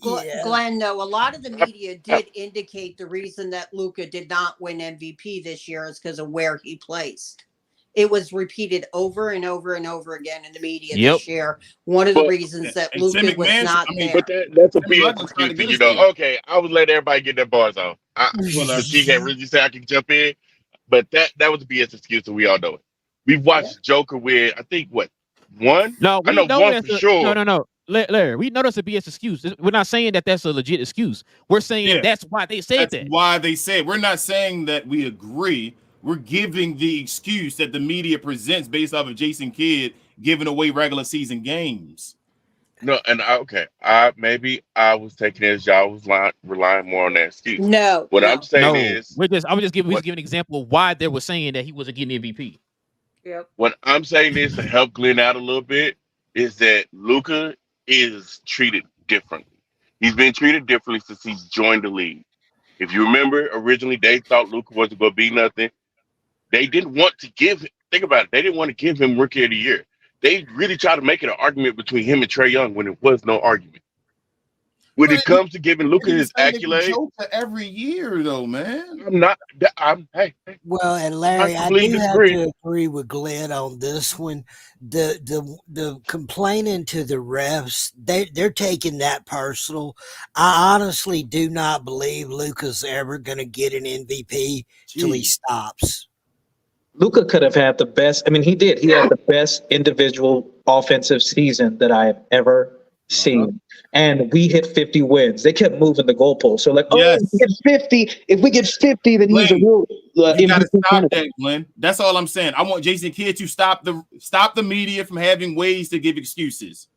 Glenn, though, a lot of the media did indicate the reason that Luka did not win MVP this year is because of where he placed. It was repeated over and over and over again in the media this year. One of the reasons that Luka was not there. But that's a BS excuse, Okay, I would let everybody get their bars on. She can't really say I can jump in, but that was a BS excuse, and we all know it. We've watched Joker with, I think, one? No, I know one for sure. No. Larry, we know that's a BS excuse. We're not saying that that's a legit excuse. We're saying that's why they said that. Why they said. We're not saying that we agree. We're giving the excuse that the media presents based off of Jason Kidd giving away regular season games. No, and maybe I was taking it as y'all was relying more on that excuse. What I'm saying is, I was just giving an example of why they were saying that he wasn't getting MVP. Yep. What I'm saying is to help Glenn out a little bit is that Luka is treated differently. He's been treated differently since he's joined the league. If you remember, originally they thought Luka wasn't going to be nothing. They didn't want to think about it. They didn't want to give him Rookie of the Year. They really tried to make it an argument between him and Trae Young when it was no argument. When it comes to giving Luka his accolade, every year though, man. Hey. Well, and Larry, I do have to agree with Glenn on this one. The complaining to the refs, they're taking that personal. I honestly do not believe Luka's ever going to get an MVP till he stops. Luka could have had the best. I mean, he did. He had the best individual offensive season that I have ever seen. And we hit 50 wins. They kept moving the goalposts. So, if we get 50, then he's a real you gotta MVP stop candidate. that, Glenn. That's all I'm saying. I want Jason Kidd to stop the media from having ways to give excuses.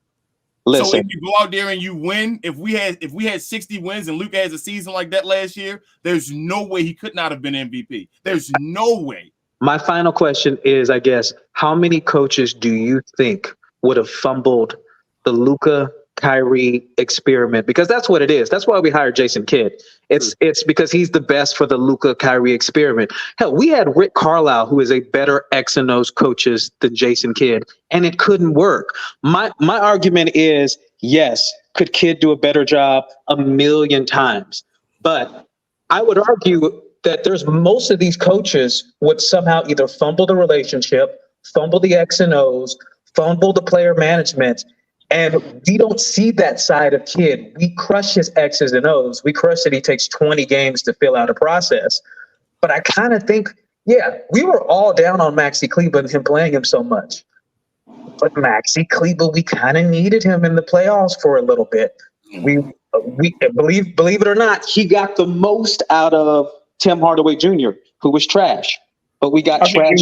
Listen. So if you go out there and you win, if we had 60 wins and Luka has a season like that last year, there's no way he could not have been MVP. There's no way. My final question is, I guess, how many coaches do you think would have fumbled the Luka Kyrie experiment? Because that's what it is. That's why we hired Jason Kidd. It's because he's the best for the Luka Kyrie experiment. Hell, we had Rick Carlisle, who is a better X and O's coaches than Jason Kidd, and it couldn't work. My argument is, yes, could Kidd do a better job 1,000,000 times? But I would argue that there's most of these coaches would somehow either fumble the relationship, fumble the X and O's, fumble the player management. And we don't see that side of Kidd. We crush his X's and O's. We crush that he takes 20 games to fill out a process. But I kind of think, we were all down on Maxi Kleber and him playing him so much. But Maxi Kleber, we kind of needed him in the playoffs for a little bit. We believe it or not, he got the most out of Tim Hardaway Jr., who was trash. But we got trash.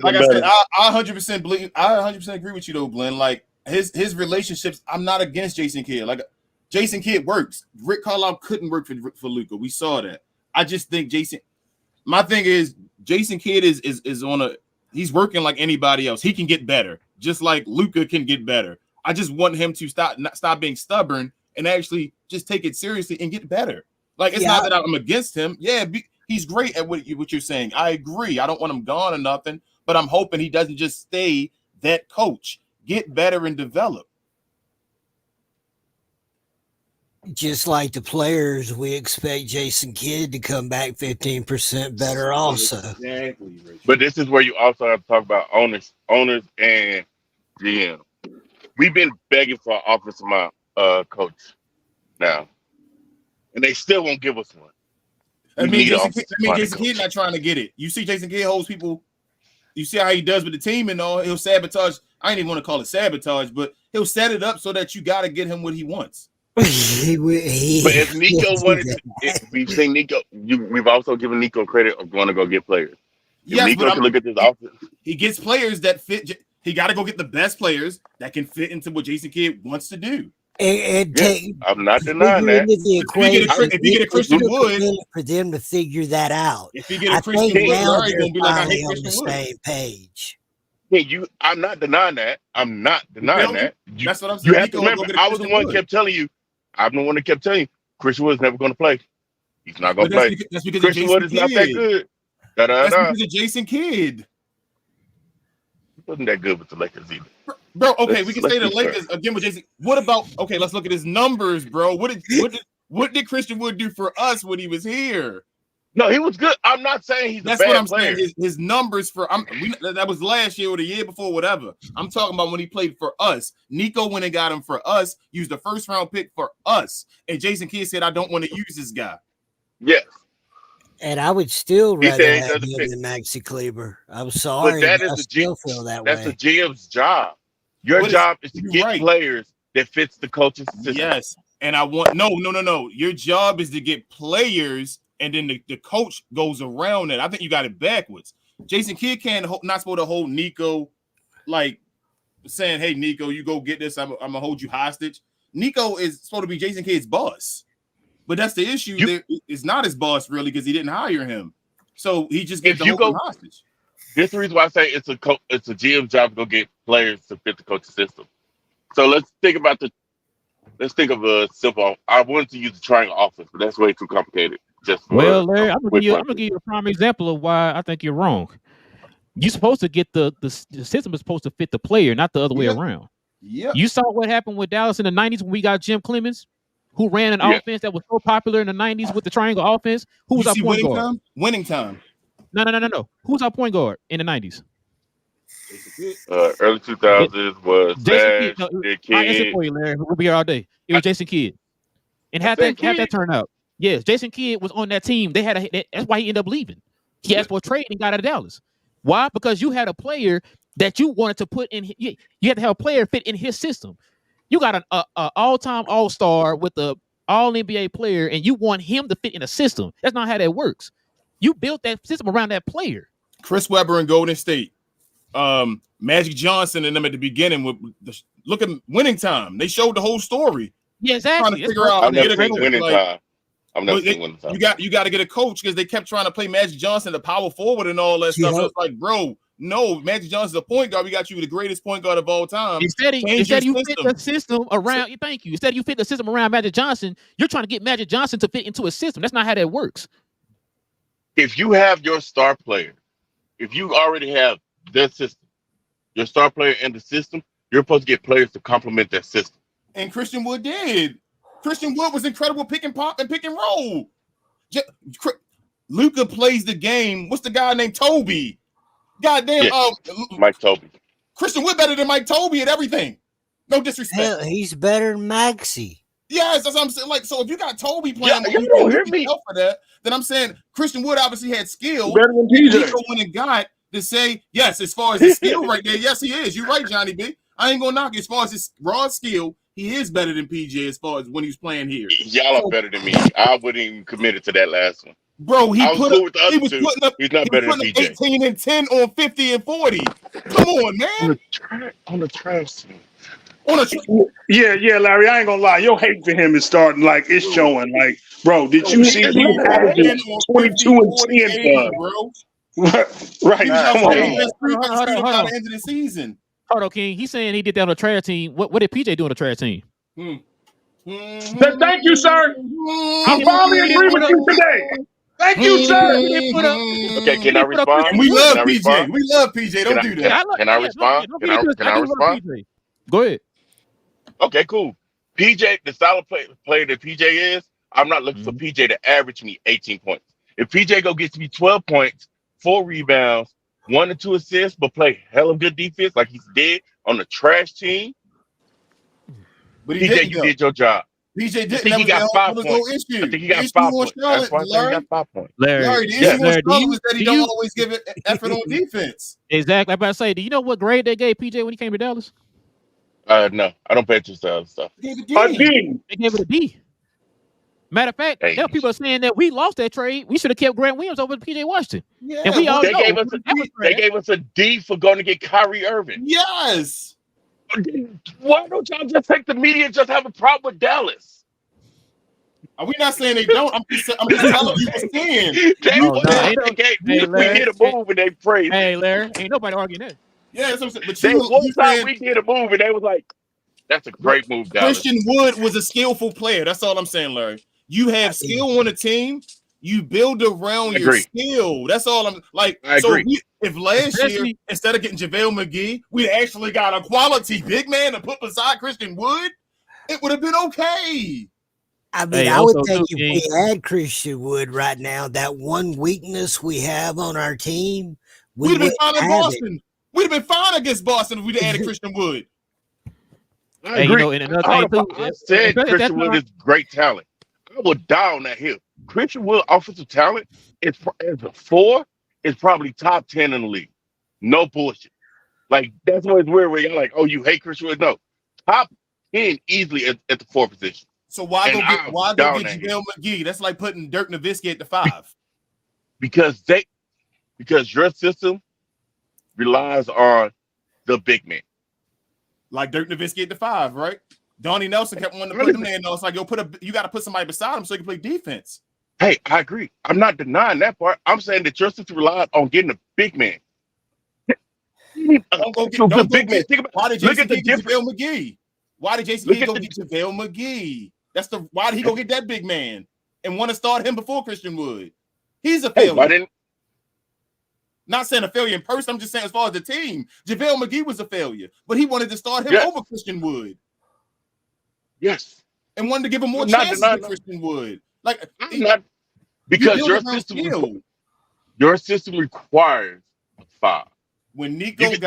Like I said, I 100% believe. I 100% agree with you though, Glenn. Like his relationships, I'm not against Jason Kidd. Like Jason Kidd works. Rick Carlisle couldn't work for Luka. We saw that. I just think my thing is Jason Kidd is on he's working like anybody else. He can get better, just like Luka can get better. I just want him to stop being stubborn and actually just take it seriously and get better. Like it's not that I'm against him. Yeah, he's great at what you're saying. I agree. I don't want him gone or nothing, but I'm hoping he doesn't just stay that coach. get better and develop. Just like the players, we expect Jason Kidd to come back 15% better also. Exactly. But this is where you also have to talk about owners and GM. We've been begging for an offensive mind coach now, and they still won't give us one. I mean, Jason Kidd not trying to get it. You see, Jason Kidd holds people. You see how he does with the team and all. He'll sabotage. I ain't even want to call it sabotage, but he'll set it up so that you got to get him what he wants. But if Nico wanted to, we've seen Nico. We've also given Nico credit of going to go get players. If Nico can look at this offense. He gets players that fit. He got to go get the best players that can fit into what Jason Kidd wants to do. And I'm not denying that. If you get a Christian Wood, for them to figure that out. If you get a Christian Wood, now they're going to be like, I hate on the Christian Wood. same page. Yeah, I'm not denying that. I'm not denying that. That's what I'm saying. You have to remember, I was the one who kept telling you. I'm the one that kept telling you, Christian Wood's never going to play. He's not going to play. That's because Christian Wood is not that good. That's because of Jason Kidd. He wasn't that good with the Lakers either. Bro, okay, we can say the Lakers again with Jason. What about let's look at his numbers, bro. What did Christian Wood do for us when he was here? No, he was good. I'm not saying he's a bad player. Saying. His numbers for that was last year or the year before, whatever. I'm talking about when he played for us. Nico went and got him for us, used the first round pick for us, and Jason Kidd said, "I don't want to use this guy." Yes. And I would still rather have him than Maxi Kleber. I'm sorry, but I still feel that way. That's the GM's job. Your job is to get players that fits the coach's system. Yes, and I want no. Your job is to get players, and then the coach goes around it. I think you got it backwards. Jason Kidd not supposed to hold Nico, like saying, "Hey, Nico, you go get this. I'm gonna hold you hostage." Nico is supposed to be Jason Kidd's boss. But that's the issue. It's not his boss really because he didn't hire him, so he just gets the whole hostage. This is the reason why I say it's a GM's job to go get players to fit the coach's system. So let's think of a simple. I wanted to use the triangle offense, but that's way too complicated. Larry, I'm gonna give you a prime example of why I think you're wrong. You're supposed to get the system is supposed to fit the player, not the other way around. Yeah. You saw what happened with Dallas in the 90s when we got Jim Clemens, who ran an offense that was so popular in the 90s with the triangle offense. Who was our point guard? Winning time. No. Who's our point guard in the 90s? Early 2000s was Jason Kidd. I answer for you, Larry. We'll be here all day. It was Jason Kidd. And had that turn out. Yes, Jason Kidd was on that team. That's why he ended up leaving. He asked for a trade and got out of Dallas. Why? Because you had a player that you wanted to put in. You had to have a player fit in his system. You got an all-time all-star with the all-NBA player, and you want him to fit in a system. That's not how that works. You built that system around that player. Chris Webber in Golden State. Magic Johnson and them at the beginning. Look at winning time. They showed the whole story. Yeah, exactly. Trying to figure out how to get a winning time. I'm never seen winning time. You got to get a coach because they kept trying to play Magic Johnson, the power forward, and all that stuff. It's like, bro, no, Magic Johnson's a point guard. We got you the greatest point guard of all time. Instead you fit the system around. Thank you. Instead you fit the system around Magic Johnson. You're trying to get Magic Johnson to fit into a system. That's not how that works. If you have your star player, if you already have their system, your star player in the system, you're supposed to get players to complement that system. And Christian Wood did. Christian Wood was incredible pick and pop and pick and roll. Luka plays the game. What's the guy named Toby? Goddamn, Mike Toby. Christian Wood better than Mike Toby at everything. No disrespect. Hell, he's better than Maxey. Yes, that's what I'm saying. Like, so if you got Toby playing, you don't hear me for that. Then I'm saying Christian Wood obviously had skill. Better than PJ. Nico went and got to say yes. As far as his skill right there, yes, he is. You're right, Johnny B. I ain't gonna knock it. As far as his raw skill, he is better than PJ as far as when he's playing here. Y'all are better than me. I wouldn't even commit it to that last one. Bro, he's not better than PJ. 18 and 10 on 50 and 40. Come on, man. On the trash team. Yeah, Larry, I ain't gonna lie. Your hate for him is starting, like, it's showing. Like, bro, did you see he averaged 22 and 10, bro? Right. Come on. By the end of the season. Hold on, King. He's saying he did that on a trash team. What did PJ do on a trash team? Thank you, sir. I finally agree with you today. Thank you, sir. Okay, can I respond? We love PJ. We love PJ. Don't do that. Can I respond? Can I respond? Go ahead. Okay, cool. PJ, the solid player that PJ is, I'm not looking for PJ to average me 18 points. If PJ go gets me 12 points, 4 rebounds, 1 or 2 assists, but play hella good defense like he's did on the trash team, But he PJ, didn't, you though. did your job. PJ I didn't. think he got 5 no points. issue. I think he The got issue 5 on points. That's Charlotte, why I think he got 5 points. Larry, the Yes. issue on Larry, Charlotte was that he don't always give it effort on defense. Exactly. I'm about to say, do you know what grade they gave PJ when he came to Dallas? No, I don't pay attention to other stuff. He gave it A D. They gave it a D. Matter of fact, Hey. there were people saying that we lost that trade. We should have kept Grant Williams over PJ Washington. Yeah, And we all They know gave us that was they trash. gave us a D for going to get Kyrie Irving. Yes. Why don't y'all just take the media and just have a problem with Dallas? Are we not saying they don't? I'm just telling you what's saying. Hey, We did a move and they praised. Hey, Larry, ain't nobody arguing that. Yeah, that's what I'm saying. But They one you time saying we did a move and they was like, "That's a great move, Dallas." Christian Wood was a skillful player. That's all I'm saying, Larry. You have skill on a team. You build around your skill. That's all I'm like. I agree. If last year, instead of getting JaVale McGee, we actually got a quality big man to put beside Christian Wood, it would have been okay. I mean, I would think if we had Christian Wood right now, that one weakness we have on our team, we'd have been fine in Boston. We'd have been fine against Boston if we'd added Christian Wood. I agree. And another thing too, I said Christian Wood is great talent. I would die on that hill. Christian Wood offensive talent is as a 4 is probably top 10 in the league. No bullshit. Like that's why it's weird where you're like, oh, you hate Christian Wood. No, top 10 easily at the 4 position. So why go get JaVale McGee? That's like putting Dirk Nowitzki at the 5. Because your system relies on the big man. Like Dirk Nowitzki at the 5, right? Donnie Nelson kept wanting to put him there. No, it's like, you got to put somebody beside him so he can play defense. Hey, I agree. I'm not denying that part. I'm saying that your system relies on getting a big man. Don't go get big man. Think about why did Jason Kidd get JaVale McGee? Why did Jason Kidd go get JaVale McGee? Why did he go get that big man and want to start him before Christian Wood? He's a failure. Not saying a failure in person. I'm just saying as far as the team, JaVale McGee was a failure, but he wanted to start him over Christian Wood. Yes, and wanted to give him more chances than Christian Wood. Like, because your system requires a 5. When Nico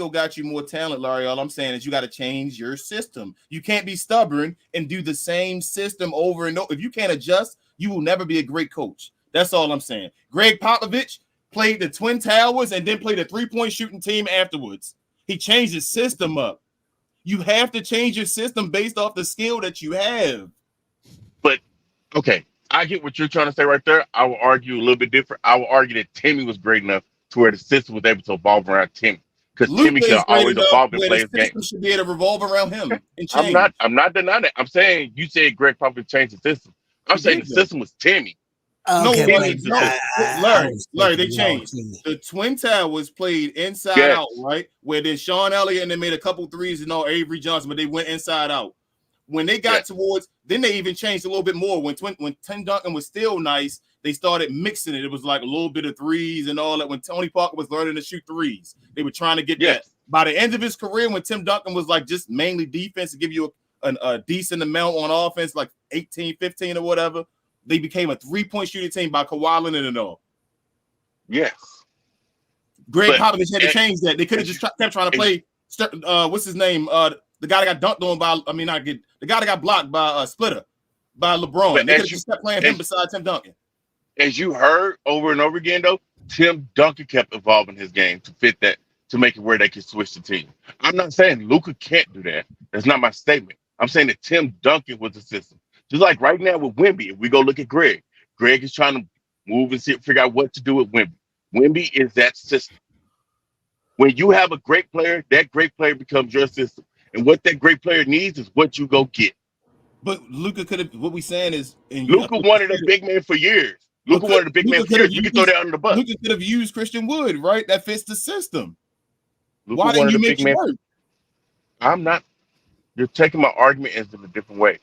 got you more talent, Larry, all I'm saying is you got to change your system. You can't be stubborn and do the same system over and over. If you can't adjust, you will never be a great coach. That's all I'm saying. Greg Popovich played the Twin Towers and then played a 3-point shooting team afterwards. He changed his system up. You have to change your system based off the skill that you have. But, okay, I get what you're trying to say right there. I will argue a little bit different. I will argue that Timmy was great enough to where the system was able to evolve around Timmy. Because Timmy could always evolve and play his game. The system should be able to revolve around him and change. I'm not denying that. I'm saying you said Greg Popovich changed the system. I'm saying the system was Timmy. Larry, they changed. The Twin Towers played inside out, right? Where then Sean Elliott and they made a couple threes and all Avery Johnson, but they went inside out. When they got towards, then they even changed a little bit more. When Tim Duncan was still nice, they started mixing it. It was like a little bit of threes and all that. When Tony Parker was learning to shoot threes, they were trying to get that. By the end of his career, when Tim Duncan was like just mainly defense to give you a decent amount on offense, like 18, 15 or whatever, they became a 3-point shooting team by Kawhi Leonard and all. Yes. Greg Popovich had to change that. They could have just kept trying to play. What's his name? The guy that got dunked on by. The guy that got blocked by Splitter by LeBron. They could have just kept playing him beside Tim Duncan. As you heard over and over again, though, Tim Duncan kept evolving his game to fit that, to make it where they could switch the team. I'm not saying Luka can't do that. That's not my statement. I'm saying that Tim Duncan was the system. Just like right now with Wemby, if we go look at Greg is trying to move and figure out what to do with Wemby. Wemby is that system. When you have a great player, that great player becomes your system. And what that great player needs is what you go get. But Luka could have, what we saying is... Luka wanted a big man for years. Luka wanted a big man for years. You can throw that under the bus. Luka could have used Christian Wood, right? That fits the system. Why didn't you make it work? I'm not... You're taking my argument in a different way.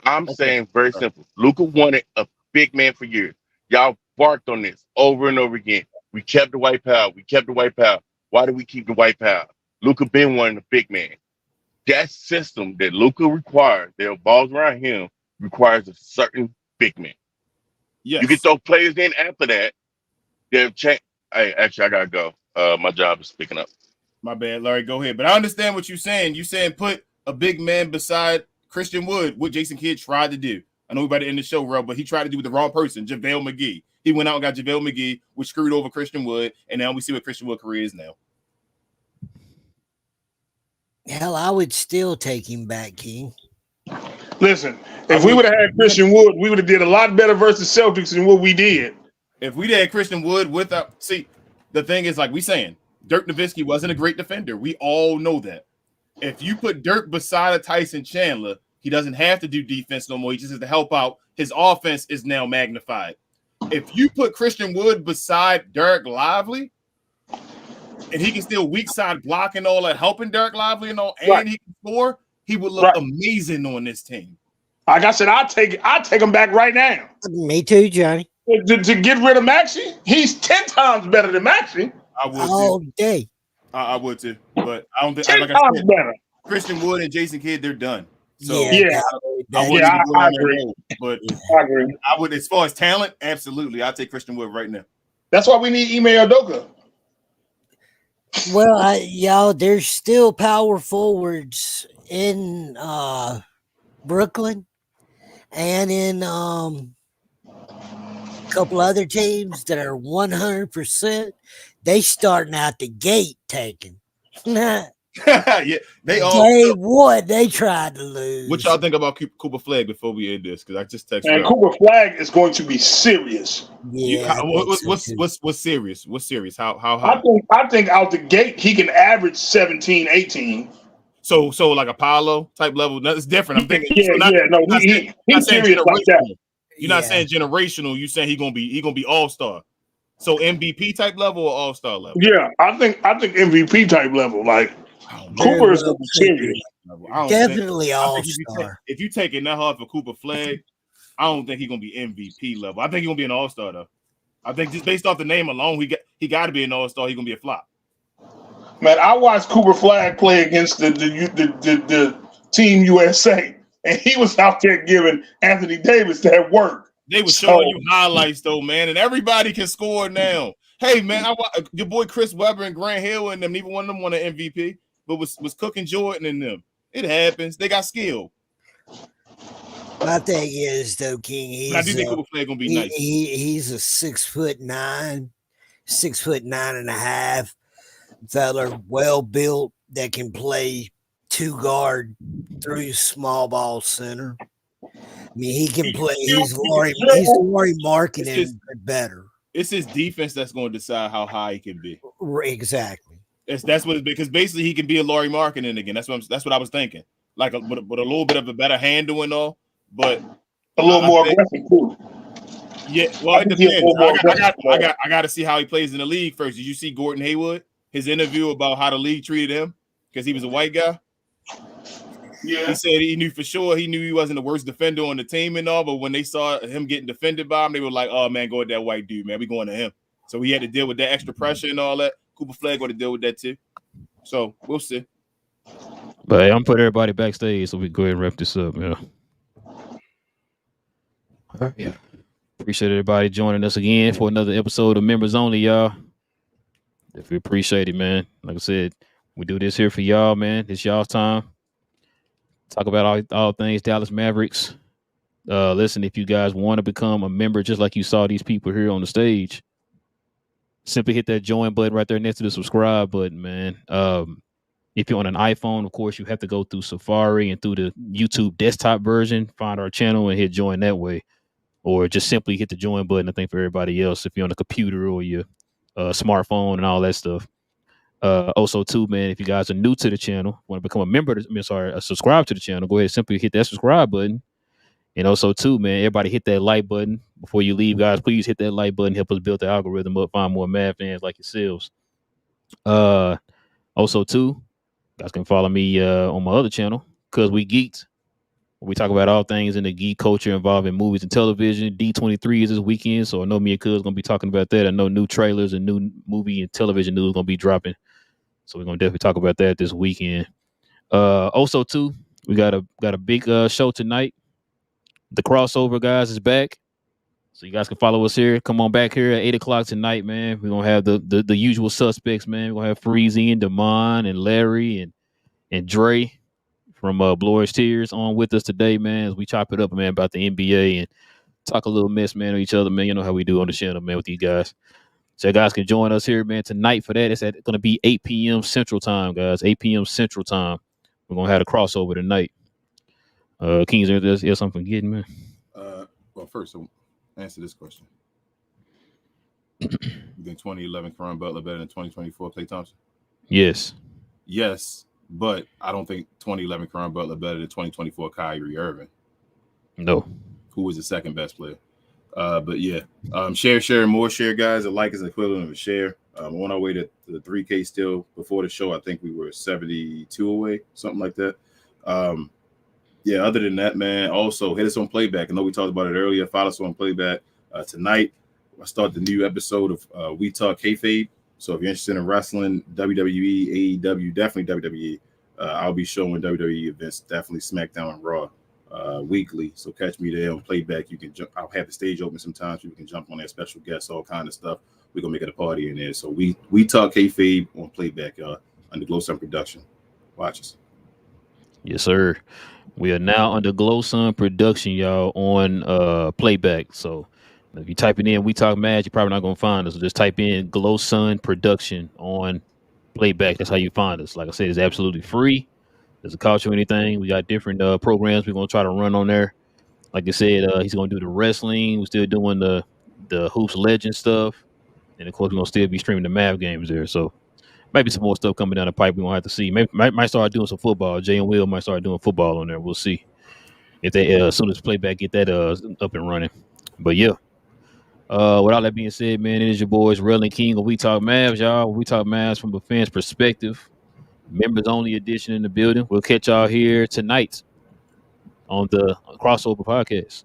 I'm saying very simple. Luka wanted a big man for years. Y'all barked on this over and over again. We kept the white power. Why do we keep the white power? Luka been wanting a big man. that system that Luka requires, that evolves around him, requires a certain big man. Yes. You get those players in after that, they've changed. Hey, actually, I gotta go. My job is picking up. My bad, Larry. Go ahead. But I understand what you're saying. You're saying put a big man beside Christian Wood, what Jason Kidd tried to do. I know everybody in the show, Rel, but he tried to do with the wrong person, JaVale McGee. He went out and got JaVale McGee, which screwed over Christian Wood, and now we see what Christian Wood's career is now. Hell, I would still take him back, King. Listen, if we would have had Christian Wood, we would have did a lot better versus Celtics than what we did. If we'd had Christian Wood without, see, the thing is, like we saying, Dirk Nowitzki wasn't a great defender. We all know that. If you put Dirk beside a Tyson Chandler, he doesn't have to do defense no more. He just has to help out. His offense is now magnified. If you put Christian Wood beside Derek Lively, and he can still weak side block and all that, helping Derek Lively and all, and he can score, he would look amazing on this team. Like I said, I'll take him back right now. Me too, Johnny. To get rid of Maxey, he's 10 times better than Maxey. I would all day. I would too, but I don't think. 10 like times I said, better. Christian Wood and Jason Kidd, they're done. So I agree. But I agree. I would, as far as talent, absolutely, I'll take Christian Wood right now. That's why we need Ime Udoka. Well, y'all, there's still power forwards in Brooklyn and in a couple other teams that are 100%. They starting out the gate taking. Yeah, they all. Day one, they tried to lose. What y'all think about Cooper Flag before we end this? Because I just texted. And Cooper Flag is going to be serious. Yeah. What's serious? What's serious? How high? I think out the gate he can average 17, 18. So like a Paolo type level. That's different. I'm thinking. He's serious like that. You're not saying generational. You're saying he gonna be all-star. So MVP type level or all-star level? Yeah, I think MVP type level. Like Cooper is gonna be serious. Definitely all-star. If you take it that hard for Cooper Flag, I don't think he's gonna be MVP level. I think he's gonna be an all-star though. I think just based off the name alone, he got to be an all-star. He's gonna be a flop. Man, I watched Cooper Flag play against the Team USA, and he was out there giving Anthony Davis that work. They were showing you highlights though, man, and everybody can score now. Hey, man, your boy Chris Webber and Grant Hill and them, neither one of them won an MVP, but was Cook and Jordan and them. It happens. They got skill. My thing is though, King. I do think Cooper Flag gonna be nice. He's a 6'9", 6'9.5" fella, well built that can play two guard through small ball center. I mean, he can play. He's Laurie Markkinen better. It's his defense that's going to decide how high he can be. Exactly. That's what it's because basically he can be a Laurie Markkinen again. That's what I was thinking. Like with a little bit of a better handle and all, but a little more aggressive too. Yeah, well, it depends. I got to see how he plays in the league first. Did you see Gordon Hayward? His interview about how the league treated him because he was a white guy. Yeah, he said he knew for sure. He knew he wasn't the worst defender on the team and all, but when they saw him getting defended by him, they were like, "Oh man, go with that white dude, man. We going to him." So he had to deal with that extra pressure and all that. Cooper Flag got to deal with that too. So we'll see. But hey, I'm putting everybody backstage, so we go ahead and wrap this up. Yeah. All right. Yeah. Appreciate everybody joining us again for another episode of Members Only, y'all. If we appreciate it, man. Like I said, we do this here for y'all, man. It's y'all's time. Talk about all things Dallas Mavericks. Listen, if you guys want to become a member, just like you saw these people here on the stage, simply hit that join button right there next to the subscribe button, man. If you're on an iPhone, of course, you have to go through Safari and through the YouTube desktop version, find our channel and hit join that way. Or just simply hit the join button, I think, for everybody else, if you're on a computer or your smartphone and all that stuff. Also, too, man, if you guys are new to the channel, want to become a member, subscribe to the channel, go ahead and simply hit that subscribe button. And also, too, man, everybody hit that like button before you leave, guys. Please hit that like button, help us build the algorithm up, find more Mav fans like yourselves. Also, too, guys can follow me on my other channel, Cause We Geeked. We talk about all things in the geek culture involving movies and television. D23 is this weekend, so I know me and Cuz gonna be talking about that. I know new trailers and new movie and television news gonna be dropping, so we're gonna definitely talk about that this weekend. Also too, we got a big show tonight. The crossover guys is back. So you guys can follow us here. Come on back here at 8:00 tonight, man. We're gonna have the usual suspects, man. We're gonna have Freezy and Damon and Larry and Dre from Blowers Tears on with us today, man, as we chop it up, man, about the NBA and talk a little mess, man, on each other, man. You know how we do on the channel, man, with these guys. So you guys can join us here, man, tonight for that. It's gonna be 8 p.m. Central Time, guys. 8 p.m. Central Time. We're gonna have a crossover tonight. Kings, there's something getting, man. Well, first, so answer this question. You think 2011 Caron Butler better than 2024 Klay Thompson? Yes. Yes, but I don't think 2011 Caron Butler better than 2024 Kyrie Irving. No. Who was the second best player? But yeah, share, more share, guys. A like is the equivalent of a share. On our way to the 3K still. Before the show, I think we were 72 away, something like that. Yeah, other than that, man, also hit us on Playback. I know we talked about it earlier. Follow us on Playback. Tonight, I start the new episode of We Talk Kayfabe. So if you're interested in wrestling, WWE, AEW, definitely WWE, I'll be showing WWE events, definitely SmackDown and Raw weekly. So catch me there on Playback. You can jump. I'll have the stage open sometimes. You can jump on there, special guests, all kind of stuff. We're going to make it a party in there. So we Talk Kayfabe on Playback, y'all, under Glow Sun Production. Watch us. Yes, sir. We are now under Glow Sun Production, y'all, on Playback. So if you type it in, We Talk Mavs, you're probably not going to find us. So just type in Glow Sun Production on Playback. That's how you find us. Like I said, it's absolutely free. Doesn't cost you anything. We got different programs we're going to try to run on there. Like I said, he's going to do the wrestling. We're still doing the Hoops Legend stuff. And, of course, we're going to still be streaming the Mav games there. So maybe some more stuff coming down the pipe. We won't have to see. Maybe might start doing some football. Jay and Will might start doing football on there. We'll see if they as soon as Playback get that up and running. But yeah, with all that being said, man, it is your boys Relle and King. We Talk Mavs, y'all. We talk Mavs from a fan's perspective. Members only edition in the building. We'll catch y'all here tonight on the crossover podcast.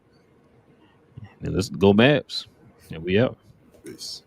And let's go Mavs. And we out. Peace.